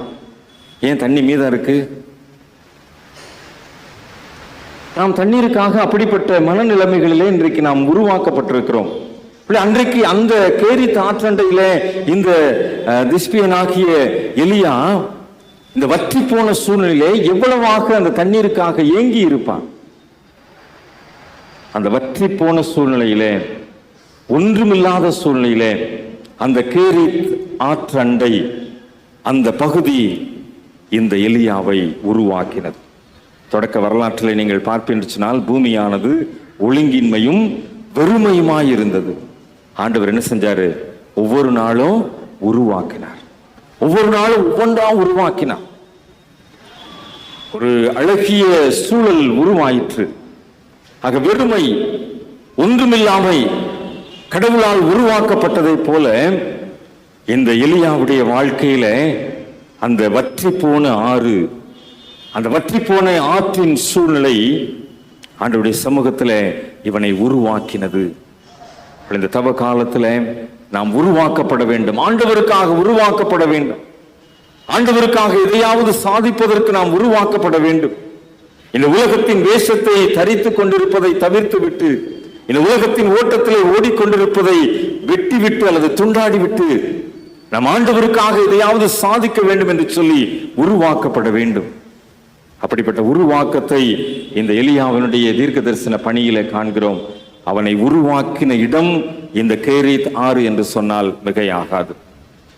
ஏன் தண்ணி மீதம் இருக்கு? நாம் தண்ணீருக்காக அப்படிப்பட்ட மனநிலைமைகளிலே இன்றைக்கு நாம் உருவாக்கப்பட்டிருக்கிறோம். அன்றைக்கு அந்த கேரித் ஆற்றண்டையில இந்த திஸ்பியனாகிய எலியா இந்த வற்றி போன சூழ்நிலையிலே எவ்வளவாக அந்த தண்ணீருக்காக ஏங்கி இருப்பான். அந்த வற்றி போன சூழ்நிலையிலே, ஒன்றுமில்லாத சூழ்நிலையிலே அந்த கேரித் ஆற்றண்டை, அந்த பகுதி இந்த எலியாவை உருவாக்கினது. தொடக்க வரலாற்றிலே நீங்கள் பார்ப்பீர்கள், பூமியானது ஒழுங்கின்மையும் வெறுமையுமாய் இருந்தது. ஆண்டவர் என்ன செஞ்சாரு? ஒவ்வொரு நாளும் உருவாக்கினார். ஒவ்வொரு நாளும் ஒவ்வொன்றா உருவாக்கினார். ஒரு அழகிய சூழல் உருவாயிற்று. ஆக வெறுமை, ஒன்றுமில்லாமை கடவுளால் உருவாக்கப்பட்டதை போல இந்த எலியாவுடைய வாழ்க்கையில அந்த வற்றி போன ஆறு, அந்த வற்றி போன ஆற்றின் சூழ்நிலை ஆண்டவருடைய சமூகத்தில் இவனை உருவாக்கினது. இந்த தவ காலத்தில் நாம் உருவாக்கப்பட வேண்டும், ஆண்டவருக்காக உருவாக்கப்பட வேண்டும். ஆண்டவருக்காக எதையாவது சாதிப்பதற்கு நாம் உருவாக்கப்பட வேண்டும். இந்த உலகத்தின் வேஷத்தை தரித்துக் கொண்டிருப்பதை தவிர்த்து விட்டு, இந்த உலகத்தின் ஓட்டத்திலே ஓடிக்கொண்டிருப்பதை வெட்டி விட்டு அல்லது துண்டாடி விட்டு நம் ஆண்டவருக்காக எதையாவது சாதிக்க வேண்டும் என்று சொல்லி உருவாக்கப்பட வேண்டும். அப்படிப்பட்ட உருவாக்கத்தை இந்த எலியாவினுடைய தீர்க்க தரிசன பணியில காண்கிறோம். அவனை உருவாக்கின இடம் இந்த கேரித் ஆறு என்று சொன்னால் மிகையாகாது.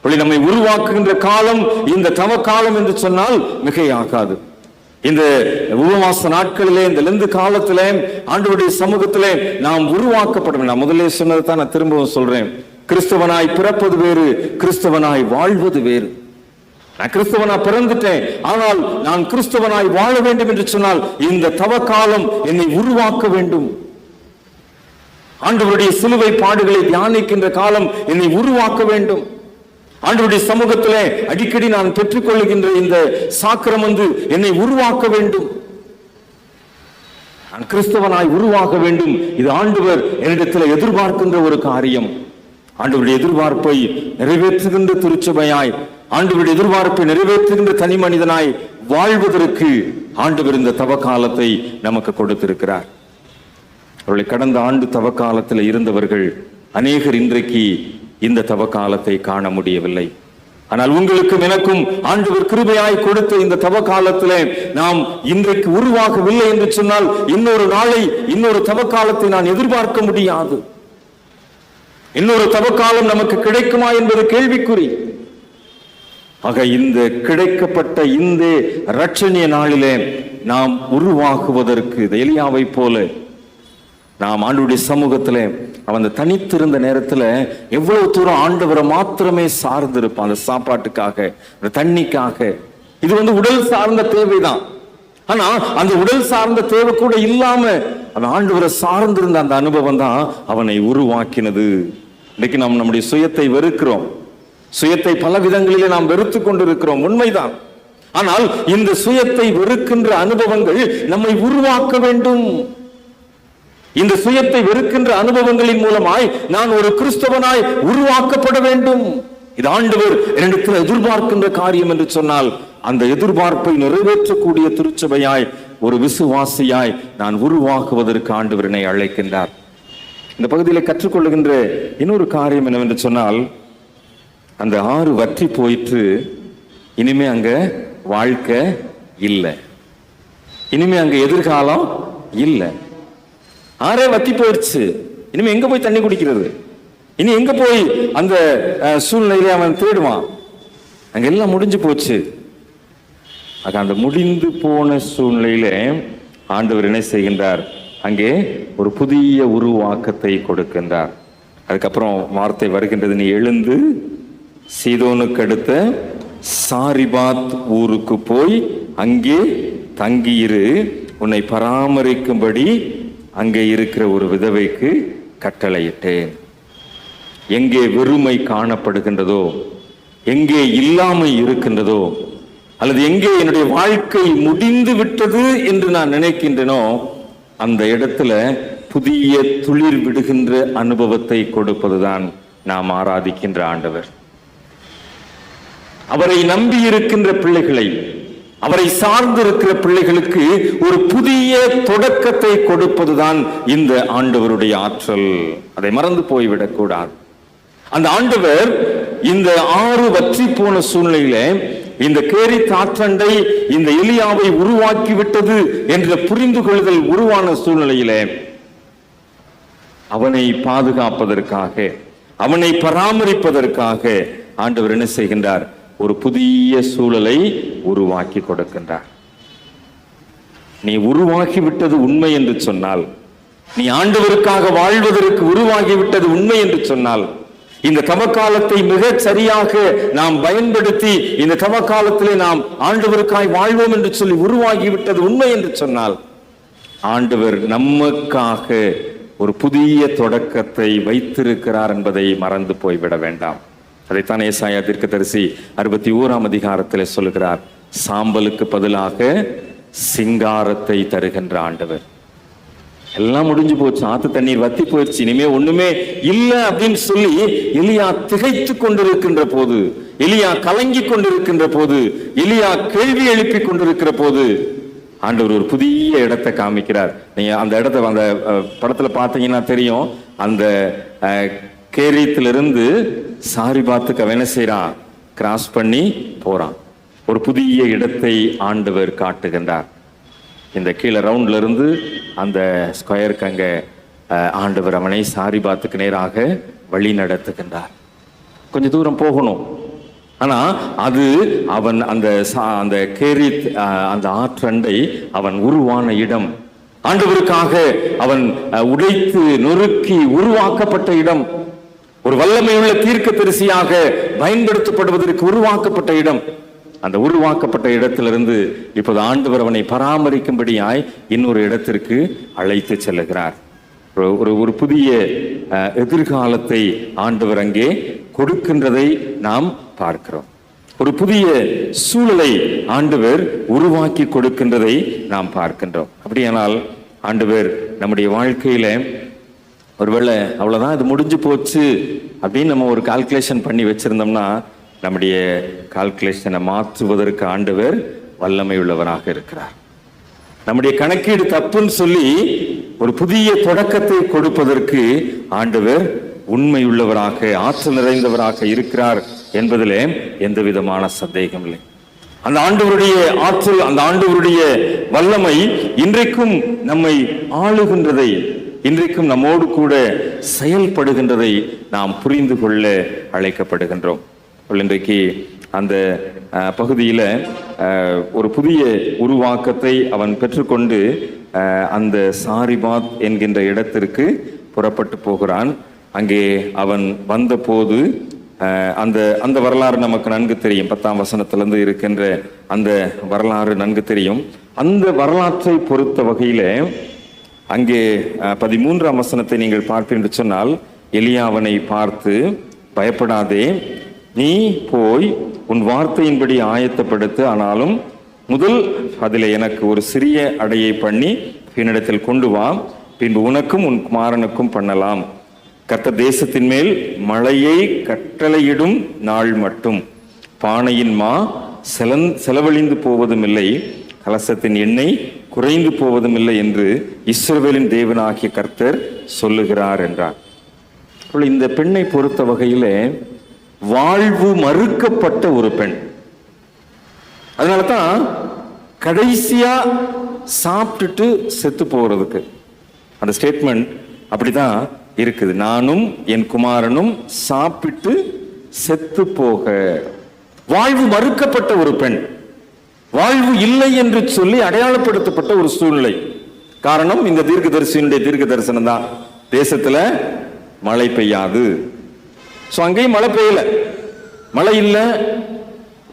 நம்மை உருவாக்குகின்ற காலம் இந்த தவ காலம் என்று சொன்னால் மிகையாகாது. இந்த உபவாச நாட்களிலே, இந்த லெந்து காலத்திலே ஆண்டவருடைய சமூகத்திலே நாம் உருவாக்கப்படும். நான் முதலே சொன்னதை தான் நான் திரும்பவும் சொல்றேன். கிறிஸ்தவனாய் பிறப்பது வேறு, கிறிஸ்தவனாய் வாழ்வது வேறு. நான் கிறிஸ்தவனா பிறந்துட்டேன், ஆனால் நான் கிறிஸ்தவனாய் வாழ வேண்டும் என்று சொன்னால் இந்த தவ காலம் என்னை உருவாக்க வேண்டும். ஆண்டவருடைய சிலுவை பாடுகளை தியானிக்கின்ற காலம் என்னை உருவாக்க வேண்டும். ஆண்டவருடைய சமூகத்திலே அடிக்கடி நான் பெற்றுக்கொள்கின்ற இந்த சாக்கிரம் என்னை உருவாக்க வேண்டும். நான் கிறிஸ்தவனாய் உருவாக்க வேண்டும். இது ஆண்டவர் என்னிடத்தில் எதிர்பார்க்கின்ற ஒரு காரியம். ஆண்டவருடைய எதிர்பார்ப்பை நிறைவேற்றுகின்ற திருச்சபையாய், ஆண்டவருடைய எதிர்பார்ப்பை நிறைவேற்றுகின்ற தனி மனிதனாய் வாழ்வதற்கு ஆண்டவர் இந்த தவ காலத்தை நமக்கு கொடுத்திருக்கிறார். அவர்களை கடந்த ஆண்டு தவ காலத்தில் இருந்தவர்கள் அநேகர் இன்றைக்கு இந்த தவ காலத்தை காண முடியவில்லை. ஆனால் உங்களுக்கும் எனக்கும் ஆண்டவர் கிருபையாய் கொடுத்த இந்த தவ காலத்திலே நாம் இன்றைக்கு உருவாகவில்லை என்று சொன்னால் இன்னொரு நாளை, இன்னொரு தவ காலத்தை நான் எதிர்பார்க்க முடியாது. இன்னொரு தவ காலம் நமக்கு கிடைக்குமா என்பது கேள்விக்குறி. ஆக இந்த கிடைக்கப்பட்ட இந்த இரட்சணிய நாளிலே நாம் உருவாகுவதற்கு எலியாவை போல நாம் ஆண்டவருடைய சமூகத்திலே அவன் தனித்திருந்த நேரத்துல எவ்வளவு தூரம் ஆண்டவரை மாத்திரமே சார்ந்து இருப்பான். அந்த சாப்பாட்டுக்காக, அந்த தண்ணிக்காக. இது உடல் சார்ந்த தேவைதான். ஆனா அந்த உடல் சார்ந்த தேவை கூட இல்லாம அவன் ஆண்டவரை சார்ந்திருந்த அந்த அனுபவம் தான் அவனை உருவாக்கினது. இன்னைக்கு நாம் நம்முடைய சுயத்தை வெறுக்கிறோம். சுயத்தை பல விதங்களிலே நாம் வெறுத்து கொண்டிருக்கிறோம், உண்மைதான். ஆனால் இந்த சுயத்தை வெறுக்கின்ற அனுபவங்கள் நம்மை உருவாக்க வேண்டும். இந்த சுயத்தை வெறுக்கின்ற அனுபவங்களின் மூலமாய் நான் ஒரு கிறிஸ்தவனாய் உருவாக்கப்பட வேண்டும். இது ஆண்டவர் என்னிடத்தில் எதிர்பார்க்கின்ற காரியம் என்று சொன்னால் அந்த எதிர்பார்ப்பை நிறைவேற்றக்கூடிய திருச்சபையாய், ஒரு விசுவாசியாய் நான் உருவாக்குவதற்கு ஆண்டவர் என்னை அழைக்கின்றார். இந்த பகுதியில் கற்றுக்கொள்ளுகின்ற இன்னொரு காரியம் என்னவென்று சொன்னால், அந்த ஆறு வற்றி போயிற்று. இனிமே அங்க வாழ்க்கை இல்லை, இனிமே அங்க எதிர்காலம் இல்லை. ஆறே வத்தி போயிடுச்சு. இனிமே எங்க போய் தண்ணி குடிக்கிறது? இனி எங்க போய் அந்த சூழ்நிலையில அவன் தேடுவான்? அங்க எல்லாம் முடிஞ்சு போச்சு. அந்த முடிந்து போன சூழ்நிலையில ஆண்டவர் என்ன செய்கின்றார்? அங்கே ஒரு புதிய உருவாக்கத்தை கொடுக்கின்றார். அதுக்கப்புறம் வார்த்தை வருகின்றது, நீ எழுந்து சீதோனுக்கு அடுத்த சாரிபாத் ஊருக்கு போய் அங்கே தங்கியிரு, உன்னை பராமரிக்கும்படி அங்கே இருக்கிற ஒரு விதவைக்கு கட்டளையிட்டேன். எங்கே வெறுமை காணப்படுகின்றதோ, எங்கே இல்லாமை இருக்கின்றதோ, அல்லது எங்கே என்னுடைய வாழ்க்கை முடிந்து விட்டது என்று நான் நினைக்கின்றனோ அந்த இடத்துல புதிய துளிர் விடுகின்ற அனுபவத்தை கொடுப்பதுதான் நாம் ஆராதிக்கின்ற ஆண்டவர். அவரை நம்பி இருக்கின்ற பிள்ளைகளை, அவரை சார்ந்து இருக்கிற பிள்ளைகளுக்கு ஒரு புதிய தொடக்கத்தை கொடுப்பதுதான் இந்த ஆண்டவருடைய ஆற்றல். அதை மறந்து போய்விடக் கூடாது. அந்த ஆண்டவர் இந்த ஆறு வற்றி போன சூழ்நிலையில இந்த கேரித் ஆற்றண்டை இந்த எலியாவை உருவாக்கி விட்டது என்ற புரிந்து கொள்ளுதல் உருவான சூழ்நிலையில அவனை பாதுகாப்பதற்காக, அவனை பராமரிப்பதற்காக ஆண்டவர் என்ன செய்கின்றார்? ஒரு புதிய சூழலை உருவாக்கி கொடுக்கின்றார். நீ உருவாக்கிவிட்டது உண்மை என்று சொன்னால், நீ ஆண்டவருக்காக வாழ்வதற்கு உருவாகிவிட்டது உண்மை என்று சொன்னால், இந்த தவக்காலத்தை மிக சரியாக நாம் பயன்படுத்தி இந்த தவக்காலத்திலே நாம் ஆண்டவருக்காய் வாழ்வோம் என்று சொல்லி உருவாகிவிட்டது உண்மை என்று சொன்னால், ஆண்டவர் நமக்காக ஒரு புதிய தொடக்கத்தை வைத்திருக்கிறார் என்பதை மறந்து போய்விட வேண்டாம். அதைத்தான் ஏசாயா தீர்க்கதரிசி 61ஆம் அதிகாரத்தில் சொல்லுகிறார். சாம்பலுக்கு பதிலாக சிங்காரத்தை தருகின்ற ஆண்டவர். எல்லாம் முடிஞ்சு போச்சு, ஆத்து தண்ணீர் வத்தி போயிடுச்சு, இனிமே ஒண்ணுமே இல்லை அப்படின்னு சொல்லி எலியா திகைத்து கொண்டிருக்கின்ற போது, எலியா கலங்கி கொண்டிருக்கின்ற போது, எலியா கேள்வி எழுப்பி கொண்டிருக்கிற போது ஆண்டவர் ஒரு புதிய இடத்தை காமிக்கிறார். நீங்க அந்த இடத்தை அந்த படத்துல பார்த்தீங்கன்னா தெரியும். அந்த கேரியத்திலிருந்து சாரிபாத்துக்கு அவன் என்ன செய்யறான்? கிராஸ் பண்ணி போறான். ஒரு புதிய இடத்தை ஆண்டவர் காட்டுகின்றார். இந்த கீழே ரவுண்ட்ல இருந்து அந்த ஸ்கொயருக்கு அங்க ஆண்டவர் அவனை சாரிபாத்துக்கு நேராக வழி நடத்துகின்றார். கொஞ்சம் தூரம் போகணும். ஆனா அது அவன் அந்த கேரித் அந்த ஆற்றண்டை அவன் உருவான இடம், ஆண்டவருக்காக அவன் உடைத்து நொறுக்கி உருவாக்கப்பட்ட இடம், ஒரு வல்லமையுள்ள தீர்க்கதரிசியாக பயன்படுத்தப்படுவதற்கு உருவாக்கப்பட்ட இடம். அந்த உருவாக்கப்பட்ட இடத்திலிருந்து இப்போது ஆண்டவர் அவனை பராமரிக்கும்படியாய் இன்னொரு இடத்திற்கு அழைத்து செல்லுகிறார். ஒரு புதிய எதிர்காலத்தை ஆண்டவர் அங்கே கொடுக்கின்றதை நாம் பார்க்கிறோம். ஒரு புதிய சூழலை ஆண்டவர் உருவாக்கி கொடுக்கின்றதை நாம் பார்க்கின்றோம். அப்படியானால் ஆண்டவர் நம்முடைய வாழ்க்கையில ஒருவேளை அவ்வளவுதான், இது முடிஞ்சு போச்சு அப்படின்னு நம்ம ஒரு கால்குலேஷன் பண்ணி வச்சிருந்தோம்னா, நம்முடைய கால்குலேஷனை மாற்றுவதற்கு ஆண்டவர் வல்லமை உள்ளவராக இருக்கிறார். நம்முடைய கணக்கீடு தப்புன்னு சொல்லி ஒரு புதிய தொடக்கத்தை கொடுப்பதற்கு ஆண்டவர் உண்மை உள்ளவராக, ஆற்றல் நிறைந்தவராக இருக்கிறார் என்பதிலே எந்த விதமான சந்தேகம் இல்லை. அந்த ஆண்டவருடைய ஆற்றல், அந்த ஆண்டவருடைய வல்லமை இன்றைக்கும் நம்மை ஆளுகின்றதை, இன்றைக்கும் நம்மோடு கூட செயல்படுகின்றதை நாம் புரிந்து கொள்ள அழைக்கப்படுகின்றோம். இன்றைக்கு அந்த பகுதியில ஒரு புதிய உருவாக்கத்தை அவன் பெற்றுக்கொண்டு அந்த சாரிபாத் என்கின்ற இடத்திற்கு புறப்பட்டு போகிறான். அங்கே அவன் வந்த போது அந்த வரலாறு நமக்கு நன்கு தெரியும். 10ஆம் வசனத்திலிருந்து இருக்கின்ற அந்த வரலாறு நன்கு தெரியும். அந்த வரலாற்றை பொறுத்த வகையில அங்கே 13ஆம் வசனத்தை நீங்கள் பார்ப்பீர்கள் என்று சொன்னால், எலியா அவனை பார்த்து, பயப்படாதே, நீ போய் உன் வார்த்தையின்படி ஆயத்தப்படுத்து, ஆனாலும் முதல் அதில் எனக்கு ஒரு சிறிய அடையை பண்ணி என்னிடத்தில் கொண்டு வா, பின்பு உனக்கும் உன் குமாரனுக்கும் பண்ணலாம். கர்த்தர் தேசத்தின் மேல் மழையை கட்டளையிடும் நாள் மட்டும் பானையின் மா செலவழிந்து போவதும் இல்லை, கலசத்தின் எண்ணெய் குறைந்து போவதும் இல்லை என்று இஸ்ரவேலின் தேவனாகிய கர்த்தர் சொல்லுகிறார் என்றார். இந்த பெண்ணை பொறுத்த வகையில வாழ்வு மறுக்கப்பட்ட ஒரு பெண். அதனாலதான் கடைசியா சாப்பிட்டுட்டு செத்து போறதுக்கு அந்த ஸ்டேட்மெண்ட் அப்படிதான் இருக்குது. நானும் என் குமாரனும் சாப்பிட்டு செத்து போக. வாழ்வு மறுக்கப்பட்ட ஒரு பெண், வாழ்வு இல்லை என்று சொல்லி அடையாளப்படுத்தப்பட்ட ஒரு சூழ்நிலை. காரணம், இந்த தீர்க்கதரிசியினுடைய தீர்க்க தரிசனம் தான். தேசத்துல மழை பெய்யாது. அங்கேயும் மழை பெய்யல, மழை இல்லை,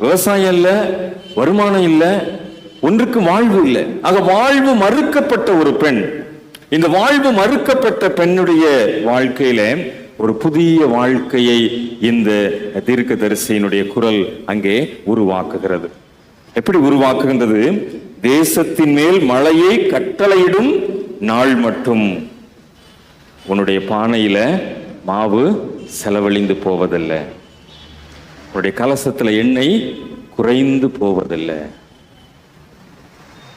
விவசாயம் இல்லை, வருமானம் இல்லை, ஒன்றுக்கு வாழ்வு இல்லை. ஆக வாழ்வு மறுக்கப்பட்ட ஒரு பெண். இந்த வாழ்வு மறுக்கப்பட்ட பெண்ணுடைய வாழ்க்கையில ஒரு புதிய வாழ்க்கையை இந்த தீர்க்கதரிசியினுடைய குரல் அங்கே உருவாக்குகிறது. எப்படி உருவாக்குகின்றது? தேசத்தின் மேல் மழையை கட்டளையிடும் நாள் மட்டும் உன்னுடைய பானையில மாவு செலவழிந்து போவதில்லை, உன்னுடைய கலசத்துல எண்ணெய் குறைந்து போவதில்லை.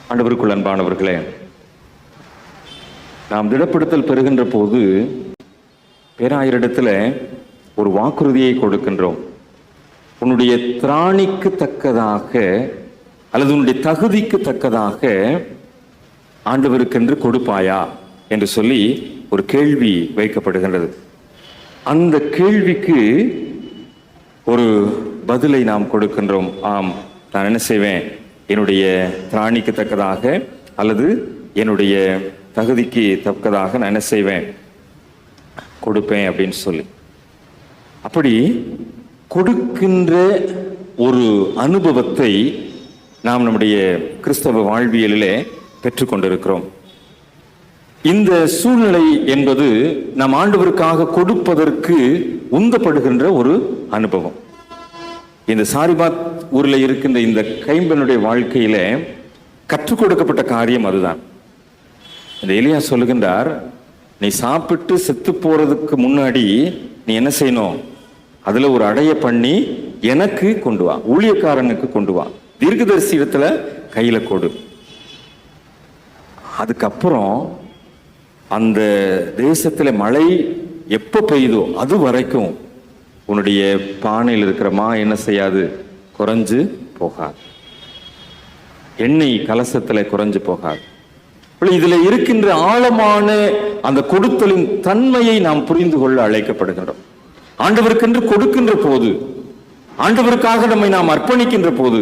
ஆண்டவருக்குள் அன்பானவர்களே, நாம் திடப்படுத்தல் பெறுகின்ற போது பேராயரிடத்துல ஒரு வாக்குறுதியை கொடுக்கின்றோம். உன்னுடைய திராணிக்கு தக்கதாக அல்லது உன்னுடைய தகுதிக்கு தக்கதாக ஆண்டவருக்கென்று கொடுப்பாயா என்று சொல்லி ஒரு கேள்வி வைக்கப்படுகின்றது. அந்த கேள்விக்கு ஒரு பதிலை நாம் கொடுக்கின்றோம். ஆம், நான் என்ன செய்வேன், என்னுடைய திராணிக்கு தக்கதாக அல்லது என்னுடைய தகுதிக்கு தக்கதாக நான் என்ன செய்வேன், கொடுப்பேன் அப்படின்னு சொல்லி. அப்படி கொடுக்கின்ற ஒரு அனுபவத்தை நாம் நம்முடைய கிறிஸ்தவ வாழ்வியலிலே பெற்றுக்கொண்டிருக்கிறோம். இந்த சூழ்நிலை என்பது நாம் ஆண்டவருக்காக கொடுப்பதற்கு உந்தப்படுகின்ற ஒரு அனுபவம். இந்த சாரிபாத் ஊரில் இருக்கின்ற இந்த கைம்பெண்ணுடைய வாழ்க்கையில கற்றுக் கொடுக்கப்பட்ட காரியம் அதுதான். இந்த எலியா சொல்லுகின்றார், நீ சாப்பிட்டு செத்து போறதுக்கு முன்னாடி நீ என்ன செய்யணும், அதுல ஒரு அடைய பண்ணி எனக்கு கொண்டு வா, ஊழியக்காரனுக்கு கொண்டு வா, தீர்க்கதரிசி இடத்துல கையில கொடு. அதுக்கப்புறம் அந்த தேசத்துல மழை எப்ப பெய்யுதோ அது வரைக்கும் உன்னுடைய பானையில் இருக்கிற மா என்ன செய்யாது, குறைஞ்சு போகாது, எண்ணெய் கலசத்துல குறைஞ்சு போகாது. இதுல இருக்கின்ற ஆழமான அந்த கொடுத்தலின் தன்மையை நாம் புரிந்து கொள்ள அழைக்கப்படுகின்றோம். ஆண்டவருக்கென்று கொடுக்கின்ற போது, ஆண்டவருக்காக நம்மை நாம் அர்ப்பணிக்கின்ற போது,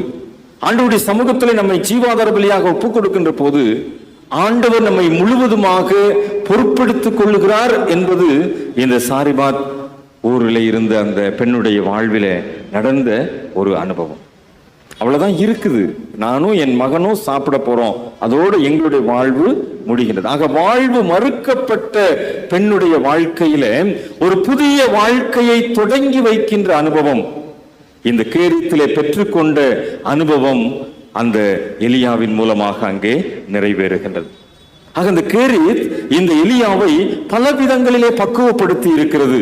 ஆண்டவருடைய சமூகத்தில் நம்மை ஜீவாதார பலியாக ஒப்புக் கொடுக்கின்ற போது ஆண்டவர் நம்மை முழுவதுமாக பொறுப்பெடுத்துக் கொள்ளுகிறார் என்பது இந்த சாரிபாத் ஊரில் இருந்த அந்த பெண்ணுடைய வாழ்வில நடந்த ஒரு அனுபவம். அவ்வளவுதான் இருக்குது. நானும் என் மகனும் சாப்பிட போறோம், அதோடு எங்களுடைய வாழ்வு முடிகின்றது. ஆக வாழ்வு மறுக்கப்பட்ட பெண்ணுடைய வாழ்க்கையில ஒரு புதிய வாழ்க்கையை தொடங்கி வைக்கின்ற அனுபவம், இந்த கேரித்திலே பெற்றுக்கொண்ட அனுபவம் அந்த எலியாவின் மூலமாக அங்கே நிறைவேறுகின்றது. ஆக இந்த கேரித் இந்த எலியாவை பல விதங்களிலே பக்குவப்படுத்தி இருக்கிறது.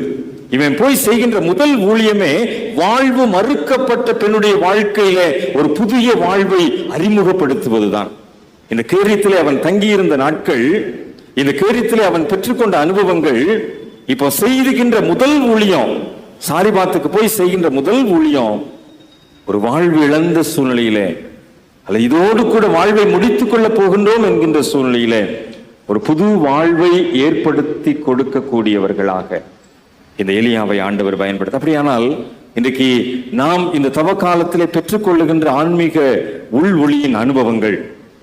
இவன் போய் செய்கின்ற முதல் ஊழியமே வாழ்வு மறுக்கப்பட்ட பெண்ணுடைய வாழ்க்கையில ஒரு புதிய வாழ்வை அறிமுகப்படுத்துவதுதான். இந்த கேரியத்திலே அவன் தங்கியிருந்த நாட்கள், இந்த கேரியத்திலே அவன் பெற்றுக்கொண்ட அனுபவங்கள், இப்போ செய்கின்ற முதல் ஊழியம், சாரிபாத்துக்கு போய் செய்கின்ற முதல் ஊழியம் ஒரு வாழ்வு இழந்த சூழ்நிலையிலே, அல்ல இதோடு கூட வாழ்வை முடித்துக் கொள்ள போகின்றோம் என்கின்ற சூழ்நிலையிலே ஒரு புது வாழ்வை ஏற்படுத்தி கொடுக்கக்கூடியவர்களாக இந்த எலியாவை ஆண்டவர் பயன்படுத்த. அப்படியானால் இன்றைக்கு நாம் இந்த தவ காலத்திலே பெற்றுக்கொள்ளுகின்ற ஆன்மீக உள் ஒளியின் அனுபவங்கள்,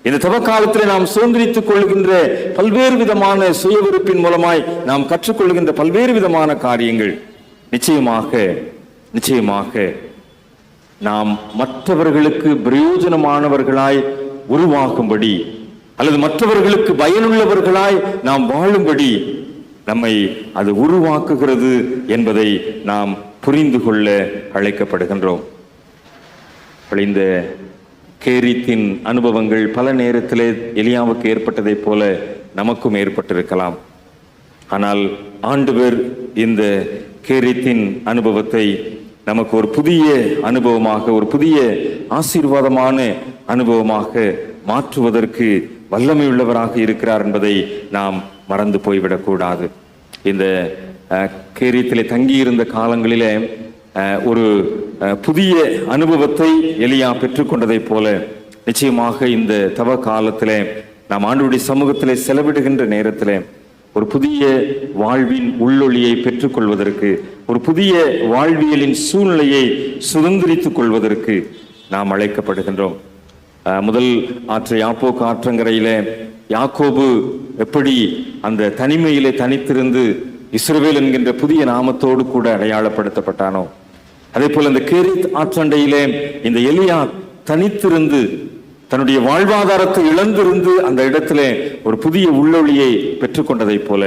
இந்த தவ காலத்திலே நாம் சுதந்திரித்துக் கொள்கின்ற பல்வேறு விதமான சுய விருப்பின் மூலமாய் நாம் கற்றுக்கொள்கின்ற பல்வேறு விதமான காரியங்கள் நிச்சயமாக நாம் மற்றவர்களுக்கு பிரயோஜனமானவர்களாய் உருவாகும்படி அல்லது மற்றவர்களுக்கு பயனுள்ளவர்களாய் நாம் வாழும்படி நம்மை அது உருவாக்குகிறது என்பதை நாம் புரிந்து கொள்ள அழைக்கப்படுகின்றோம். இந்த கேரித்தின் அனுபவங்கள் பல நேரத்திலே எலியாவுக்கு ஏற்பட்டதை போல நமக்கும் ஏற்பட்டிருக்கலாம். ஆனால் ஆண்டவர் இந்த கேரித்தின் அனுபவத்தை நமக்கு ஒரு புதிய அனுபவமாக, ஒரு புதிய ஆசீர்வாதமான அனுபவமாக மாற்றுவதற்கு வல்லமை உள்ளவராக இருக்கிறார் என்பதை நாம் மறந்து போய்விடக்கூடாது. இந்த கேரியத்திலே தங்கியிருந்த காலங்களிலே ஒரு புதிய அனுபவத்தை எலியா பெற்றுக்கொண்டதை போல நிச்சயமாக இந்த தவ காலத்திலே நாம் ஆண்டவருடைய சமூகத்திலே செலவிடுகின்ற நேரத்திலே ஒரு புதிய வாழ்வின் உள்ளொளியை பெற்றுக்கொள்வதற்கு, ஒரு புதிய வாழ்வியலின் சூழ்நிலையை சுதந்திரித்துக் கொள்வதற்கு நாம் அழைக்கப்படுகின்றோம். முதல் யாப்போக்கு ஆற்றங்கரையிலே யாக்கோபு எப்படி அந்த தனிமையிலே தனித்திருந்து இஸ்ரவேல் என்கின்ற புதிய நாமத்தோடு கூட அடையாளப்படுத்தப்பட்டானோ, அதே போல இந்த கேரித் ஆற்றண்டையிலே இந்த எலியா தனித்திருந்து தன்னுடைய வாழ்வாதாரத்தை இழந்திருந்து அந்த இடத்திலே ஒரு புதிய உள்ளொளியை பெற்றுக்கொண்டதை போல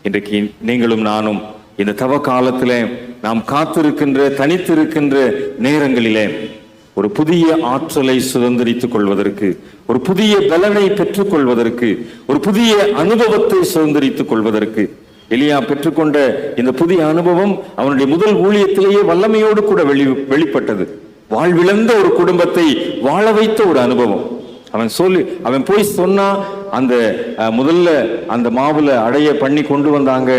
இன்றைக்கு நீங்களும் நானும் இந்த தவ காலத்திலே நாம் காத்திருக்கின்ற தனித்திருக்கின்ற நேரங்களிலே ஒரு புதிய ஆற்றலை சுதந்திரித்துக் கொள்வதற்கு, ஒரு புதிய பலனை பெற்றுக் கொள்வதற்கு, ஒரு புதிய அனுபவத்தை சுதந்திரித்துக் கொள்வதற்கு எலியா பெற்றுக்கொண்ட இந்த புதிய அனுபவம் அவனுடைய முதல் ஊழியத்திலேயே வல்லமையோடு கூட வெளிப்பட்டது. வாழ்விழந்த ஒரு குடும்பத்தை வாழ வைத்த ஒரு அனுபவம். அவன் போய் சொன்னா அந்த முதல்ல அந்த மாவுல அடைய பண்ணி கொண்டு வந்தாங்க.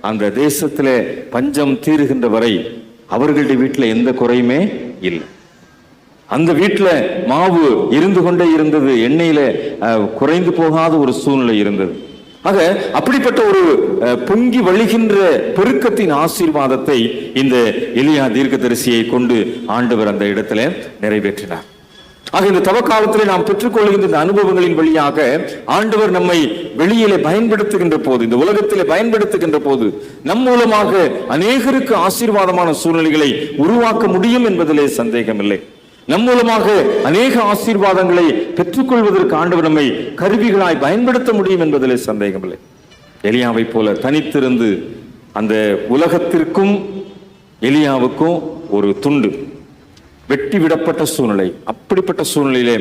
அந்த தேசத்துல பஞ்சம் தீருகின்ற வரை அவர்களுடைய வீட்டுல எந்த குறையுமே இல்லை. அந்த வீட்டுல மாவு இருந்து கொண்டே இருந்தது, எண்ணெயில குறைந்து போகாத ஒரு சூழ்நிலை இருந்தது. ஆக அப்படிப்பட்ட ஒரு பொங்கி வழிகின்ற பெருக்கத்தின் ஆசீர்வாதத்தை இந்த எலியா தீர்க்கதரிசியை கொண்டு ஆண்டவர் அந்த இடத்துல நிறைவேற்றினார். ஆக இந்த தவ காலத்திலே நாம் பெற்றுக்கொள்கின்ற இந்த அனுபவங்களின் வழியாக ஆண்டவர் நம்மை வெளியிலே பயன்படுத்துகின்ற போது, இந்த உலகத்திலே பயன்படுத்துகின்ற போது நம் மூலமாக அநேகருக்கு ஆசீர்வாதமான சூழ்நிலைகளை உருவாக்க முடியும் என்பதிலே சந்தேகமில்லை. நம் மூலமாக அநேக ஆசீர்வாதங்களை பெற்றுக்கொள்வதற்கு ஆண்டவர் நம்மை கருவிகளாய் பயன்படுத்த முடியும் என்பதிலே சந்தேகமில்லை. எலியாவை போல தனித்திருந்து அந்த உலகத்திற்கும் எலியாவுக்கும் ஒரு துண்டு வெட்டி விடப்பட்ட சூழ்நிலை. அப்படிப்பட்ட சூழ்நிலையிலே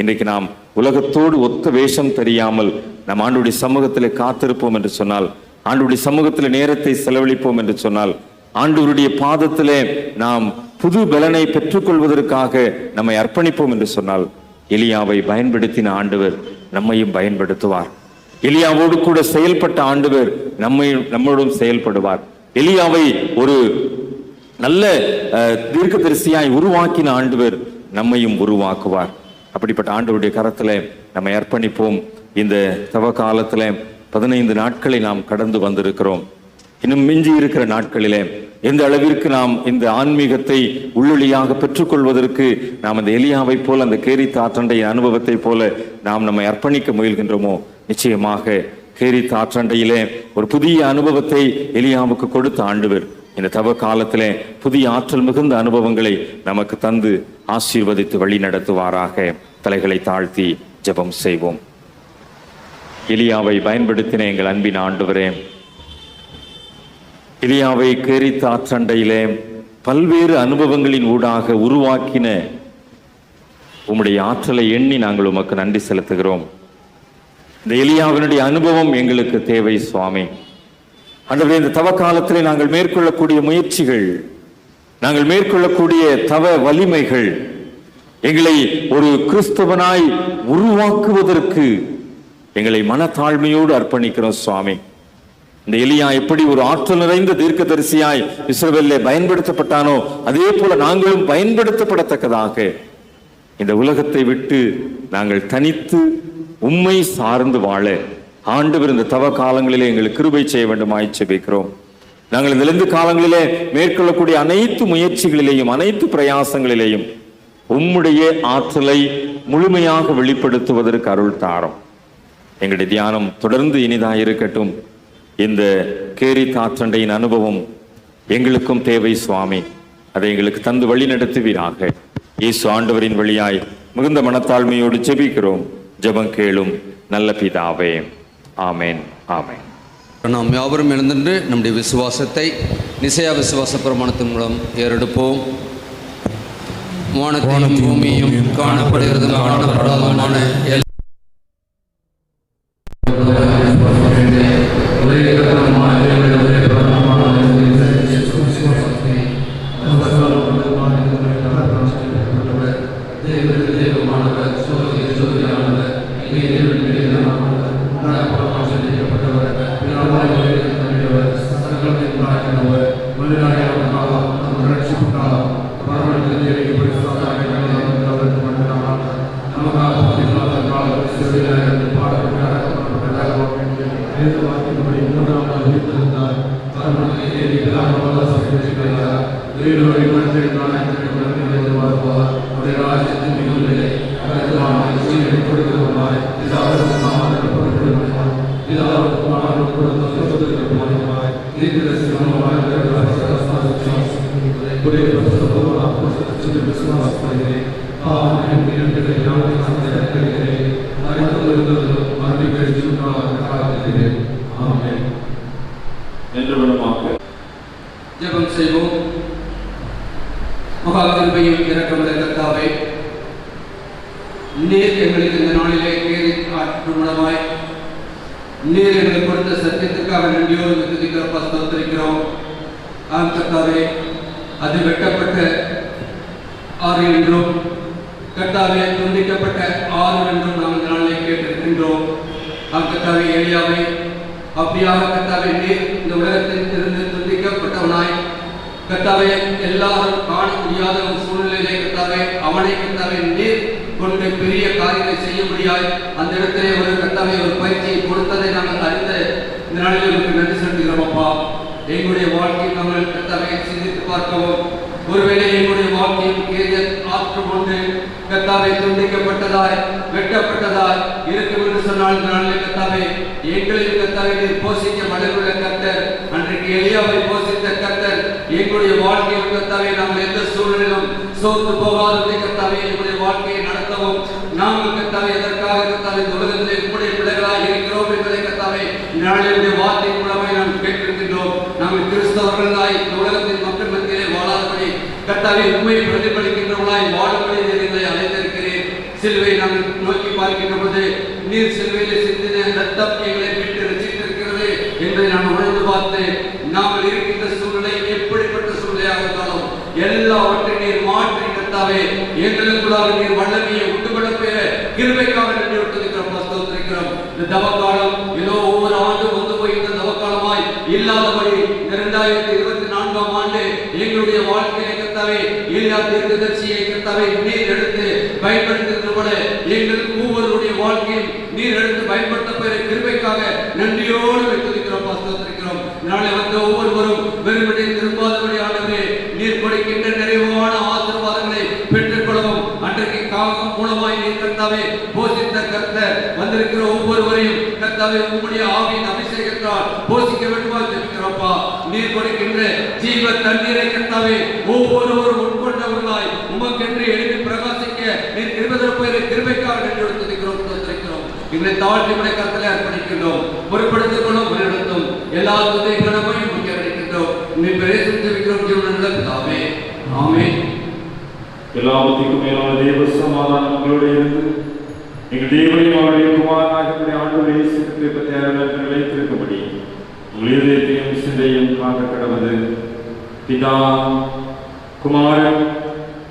இன்றைக்கு நாம் உலகத்தோடு ஒத்த வேஷம் தெரியாமல் நம் ஆண்டவருடைய சமூகத்திலே காத்திருப்போம் என்று சொன்னால், ஆண்டவருடைய சமூகத்திலே நேரத்தை செலவழிப்போம் என்று சொன்னால், ஆண்டவருடைய பாதத்திலே நாம் புது பலனை பெற்றுக்கொள்வதற்காக நம்மை அர்ப்பணிப்போம் என்று சொன்னால், எலியாவை பயன்படுத்தின ஆண்டவர் நம்மையும் பயன்படுத்துவார். எலியாவோடு கூட செயல்பட்ட ஆண்டவர் நம்மோடும் செயல்படுவார். எலியாவை ஒரு நல்ல தீர்க்கதரிசியாய் உருவாக்கின ஆண்டவர் நம்மையும் உருவாக்குவார். அப்படிப்பட்ட ஆண்டவருடைய கரத்துல நம்மை அர்ப்பணிப்போம். இந்த தவ காலத்துல 15 நாட்களை நாம் கடந்து வந்திருக்கிறோம். இன்னும் மிஞ்சி இருக்கிற நாட்களிலே எந்த அளவிற்கு நாம் இந்த ஆன்மீகத்தை உள்ளொளியாக பெற்றுக்கொள்வதற்கு நாம் அந்த எலியாவை போல, அந்த கேரித் ஆற்றண்டை அனுபவத்தை போல நாம் நம்மை அர்ப்பணிக்க முயல்கின்றோமோ, நிச்சயமாக கேரித் ஆற்றண்டையிலே ஒரு புதிய அனுபவத்தை எலியாவுக்கு கொடுத்த ஆண்டவர் இந்த தவ காலத்திலே புதிய ஆற்றல் மிகுந்த அனுபவங்களை நமக்கு தந்து ஆசீர்வதித்து வழி நடத்துவாராக. தலைகளை தாழ்த்தி ஜெபம் செய்வோம். எலியாவை பயன்படுத்தின எங்கள் அன்பின் ஆண்டவரே, எலியாவை கேரித் ஆற்றண்டையிலே பல்வேறு அனுபவங்களின் ஊடாக உருவாக்கின உம்முடைய ஆற்றலை எண்ணி நாங்கள் உமக்கு நன்றி செலுத்துகிறோம். இந்த எலியாவினுடைய அனுபவம் எங்களுக்கு தேவை சுவாமி. ஆண்டவரே, இந்த தவ காலத்திலே நாங்கள் மேற்கொள்ளக்கூடிய முயற்சிகள், நாங்கள் மேற்கொள்ளக்கூடிய தவ வலிமைகள் எங்களை ஒரு கிறிஸ்தவனாய் உருவாக்குவதற்கு எங்களை மனத்தாழ்மையோடு அர்ப்பணிக்கிறோம் சுவாமி. இந்த எலியா எப்படி ஒரு ஆற்றல் நிறைந்த தீர்க்கதரிசியாய் இஸ்ரவேலிலே பயன்படுத்தப்பட்டானோ, அதே போல நாங்களும் பயன்படுத்தப்படத்தக்கதாக இந்த உலகத்தை விட்டு நாங்கள் தனித்து உம்மை சார்ந்து வாழ ஆண்டவர் இந்த தவ காலங்களிலே எங்களுக்கு கிருபை செய்ய வேண்டுமாய் ஜெபிக்கிறோம். நாங்கள் இந்த 2 காலங்களிலே மேற்கொள்ளக்கூடிய அனைத்து முயற்சிகளிலேயும், அனைத்து பிரயாசங்களிலேயும் உம்முடைய ஆற்றலை முழுமையாக வெளிப்படுத்துவதற்கு அருள் தாரும். எங்களுடைய தியானம் தொடர்ந்து இனிதாக இருக்கட்டும். இந்த கேரித் ஆற்றண்டையின் அனுபவம் எங்களுக்கும் தேவை சுவாமி. அதை எங்களுக்கு தந்து வழி நடத்துவீராக. இயேசு ஆண்டவரின் வழியாய் மிகுந்த மனத்தாழ்மையோடு ஜெபிக்கிறோம். ஜெபம் கேளும் நல்ல பிதாவே. ஆமேன், ஆமேன். நாம் யாவரும் எழுந்திருந்து நம்முடைய விசுவாசத்தை நிசையா விசுவாச பிரமாணத்தின் மூலம் ஏறெடுப்போம். வானத்தையும் பூமியும் காணப்படுகிறது காணப்படாதமான ஜெபம் செய்வோம். மகா கிருபையும் இரக்கமுள்ள கர்த்தாவே, நீர் எங்களுக்கு இந்த நாளிலே கேரித் ஆற்றின் மூலமாய் நீர் எங்களுக்கு கொடுத்த சத்தியத்திற்காக நன்றியோடு துதிக்கிறோம், ஸ்தோத்திரிக்கிறோம். ஆம் கர்த்தாவே, அது வெட்டப்பட்ட ஆறு என்றும் கர்த்தாவே துண்டிக்கப்பட்ட ஆறு என்றும் நாம் இந்த நாளிலே கேட்டிருக்கின்றோம். ஆம் கர்த்தாவே, எலியாவை அப்படியாக கர்த்தாவே நீர் இந்த உலகத்தில் இருந்து துண்டிக்கப்பட்டவனாய் கர்த்தாவே எல்லாரும் காண முடியாத ஒரு சூழ்நிலையிலே கர்த்தாவே அவனை கர்த்தாவே நீர் கொண்டு பெரிய காரியங்களை செய்ய முடியாது. அந்த இடத்திலே ஒரு கர்த்தாவே ஒரு பயிற்சியை கொடுத்ததை நாங்கள் அறிந்த நாளில் உங்களுக்கு நன்றி செலுத்துகிறோம் அப்பா. எங்களுடைய வாழ்க்கையில் நாங்கள் கர்த்தாவை சிந்தித்து பார்க்கவும், ஒருவேளை எங்களுடைய வாழ்க்கையில் கேரியர் ஆற்று கொண்டு கர்த்தாவை துண்டிக்கப்பட்டதாய் வெட்டப்பட்டதாய் இருக்கும் என்று சொன்னால் இந்த நாளில் கர்த்தாவே எங்களையும் கர்த்தாவை நீர் போஷிக்க மனதுள்ள கர்த்தர், அன்றைக்கு எலியாவை போஷித்த கர்த்தர் எங்களுடைய வாழ்க்கையில் கர்த்தாவே நாங்கள் எந்த சூழ்நிலையிலும் சோர்ந்து போகாததை கர்த்தாவே எங்களுடைய வாழ்க்கையை நடத்தவும், நாங்கள் கர்த்தாவே எதற்காக கர்த்தாவே இந்த உலகத்திலே உங்களுடைய பிள்ளைகளாக இருக்கிறோம் என்பதை கர்த்தாவே நாளிலுடைய வார்த்தை மூலமாய் நாம் கேட்டிருக்கின்றோம். நாங்கள் கிறிஸ்தவர்களாய் இந்த உலகத்தின் மக்கள் மத்தியிலே வாழாதபடி கர்த்தாவே உண்மையை பிரதிபலிக்கின்றவர்களாய் வாழும்படி எங்களை அழைத்திருக்கிறேன். சிலுவை நாங்கள் நோக்கி பார்க்கின்ற போது நீர் சிலுவையிலே சிந்தின ரத்தம் எங்களை மீட்டு ரசித்திருக்கிறது என்பதை நான் உணர்ந்து பார்த்தேன். நாங்கள் இருக்கின்ற சூழ்நிலை எப்படிப்பட்ட சூழ்நிலையாக இருந்தாலும் எல்லாவற்றையும் நீர் மாற்றி கர்த்தாவே எங்களுக்குள்ளாக நீர் வல்லமையை உண்டுபட பெற கிருபைக்காக நன்றி செலுத்துகிறோம், ஸ்தோத்திரிக்கிறோம். இந்த தவக்காலம் ஏதோ ஒவ்வொரு ஆண்டும் வந்து போய் இந்த தவக்காலமாய் இல்லாதபடி 2024ஆம் ஆண்டு எங்களுடைய வாழ்க்கையை கர்த்தாவே எலியா தீர்க்கதரிசியை கர்த்தாவே நீர் எடுத்து பயன்படுத்துகிறபோல எங்களுக்கு ஒவ்வொருடைய வாழ்க்கையில் நீர் எடுத்து பயன்படுத்த பெற கிருபைக்காக நன்றியோடு வைத்திருக்கிறோம், ஸ்தோத்திரிக்கிறோம். நாளை வந்த ஒவ்வொருவரும் வெறுமனே திரும்பாதபடி ஆண்டவரே நீர் கொடுக்கின்ற நிறைவான ஆசீர்வாதங்களை பெற்றுக்கொள்ளவும், அன்றைக்கு காகம் மூலமாய் நீர் கர்த்தாவே போஷித்த கர்த்தர் வந்திருக்கிற ஒவ்வொருவரையும் கர்த்தாவே உம்முடைய ஆவியின் அபிஷேகத்தால் போஷிக்க வேண்டுமா ஜெபிக்கிறோம்ப்பா. நீர் கொடுக்கின்ற ஜீவ தண்ணீரை கர்த்தாவே ஒவ்வொருவரும் உட்கொண்டவர்களாய் உமக்கென்று எழுப்பி பிரகாசிக்க நீர் கிருபைக்காக நன்றி செலுத்துகிறோம், ஸ்தோத்திரிக்கிறோம். எங்களை தாழ்த்தி உடைய கர்த்தரை அர்ப்பணிக்கின்றோம், பொறுப்படுத்திக் கொள்ளும் வழிநடத்தும் எல்லா துதி கனமையும் முக்கிய அர்ப்பணிக்கின்றோம். நீ பிரேசித்து ஜெபிக்கிறோம் ஜீவனுள்ள பிதாவே, ஆமென். எல்லாவற்றுக்கும் மேலான தேவ சமாதானம் உங்களோடு இருந்து எங்கள் தேவனையும் அவருடைய குமாரனாக ஆண்டவர் இயேசு கிறிஸ்துவை பற்றி அறிவுரை நிலைத்திருக்கும்படி உங்கள் இதயத்தையும் சிந்தையும் காக்க கடவுது. பிதா குமாரன்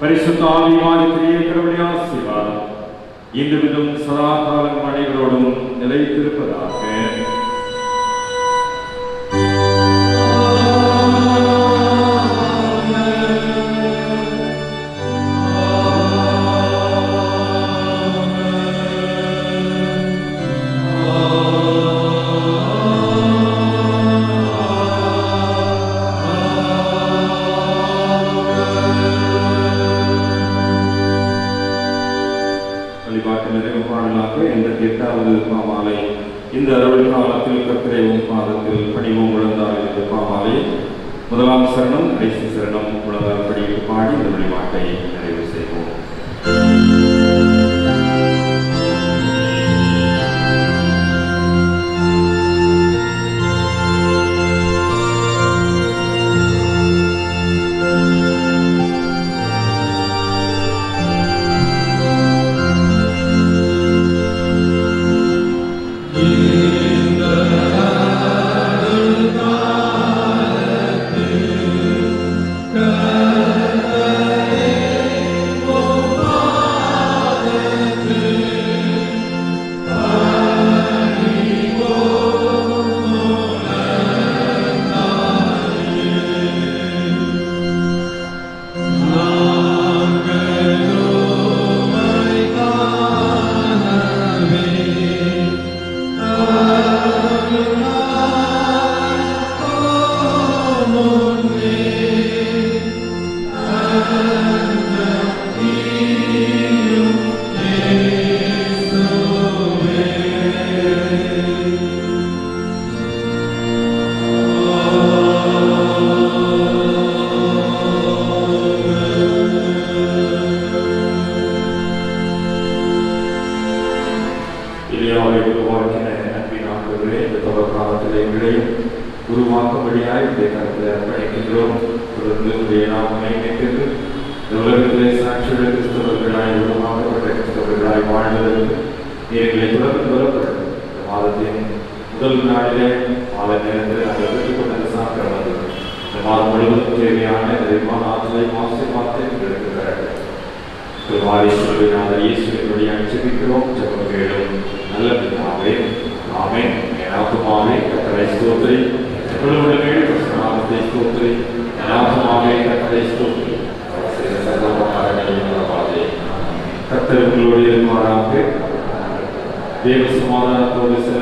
பரிசுத்த ஆவியுமாய் திரியேகருடைய ஆசீர்வாதம் இன்று விதம் சதா காலம் அனைவரோடும் நிலைத்திருப்பதாக. இந்த அறுவடை காலத்தில் கத்திரையும் பாதத்தில் பணிவும் விழுந்தால் இந்த பாமாலை முதலாம் சரணம் கடைசி சரணம் உலக படிப்பு பாடி இந்த வழிபாட்டை நிறைவு செய்வோம். உருவாக்கும்படியாய் கருத்தை அர்ப்பணிக்கின்றோம். தொடர்ந்து நாம உலகத்திலே சாட்சியுள்ள கிறிஸ்தவர்களாய் உருவாக்கப்பட்ட கிறிஸ்தவர்களாய் வாழ்வதற்கு எங்களை தொடர்ந்து வரப்படும். இந்த மாதத்தின் முதல் நாளிலே மாத நேரத்தில் நாங்கள் பெற்றுக்கொண்ட சாக்கிரமது இந்த மாதம் முழுவதும் தேவையான நிறைவான ஆற்றலை ஆசீர்வாதத்தை இருக்கிறார்கள். இயேசுவினுடைய அனுசரிக்கிறோம் ஜெபம் கேளும் நல்ல பிதாவே, ஆமென். ஆத்துமாவே கர்த்தரை ஸ்தோத்திரி, உங்களுடைய நாமத்தை ஸ்தோத்திரி, ஆத்துமாவே கர்த்தரை ஸ்தோத்திரி. கர்த்தர் உங்களோடு இருப்பாராக. தேவ சமாதானத்தோடு சில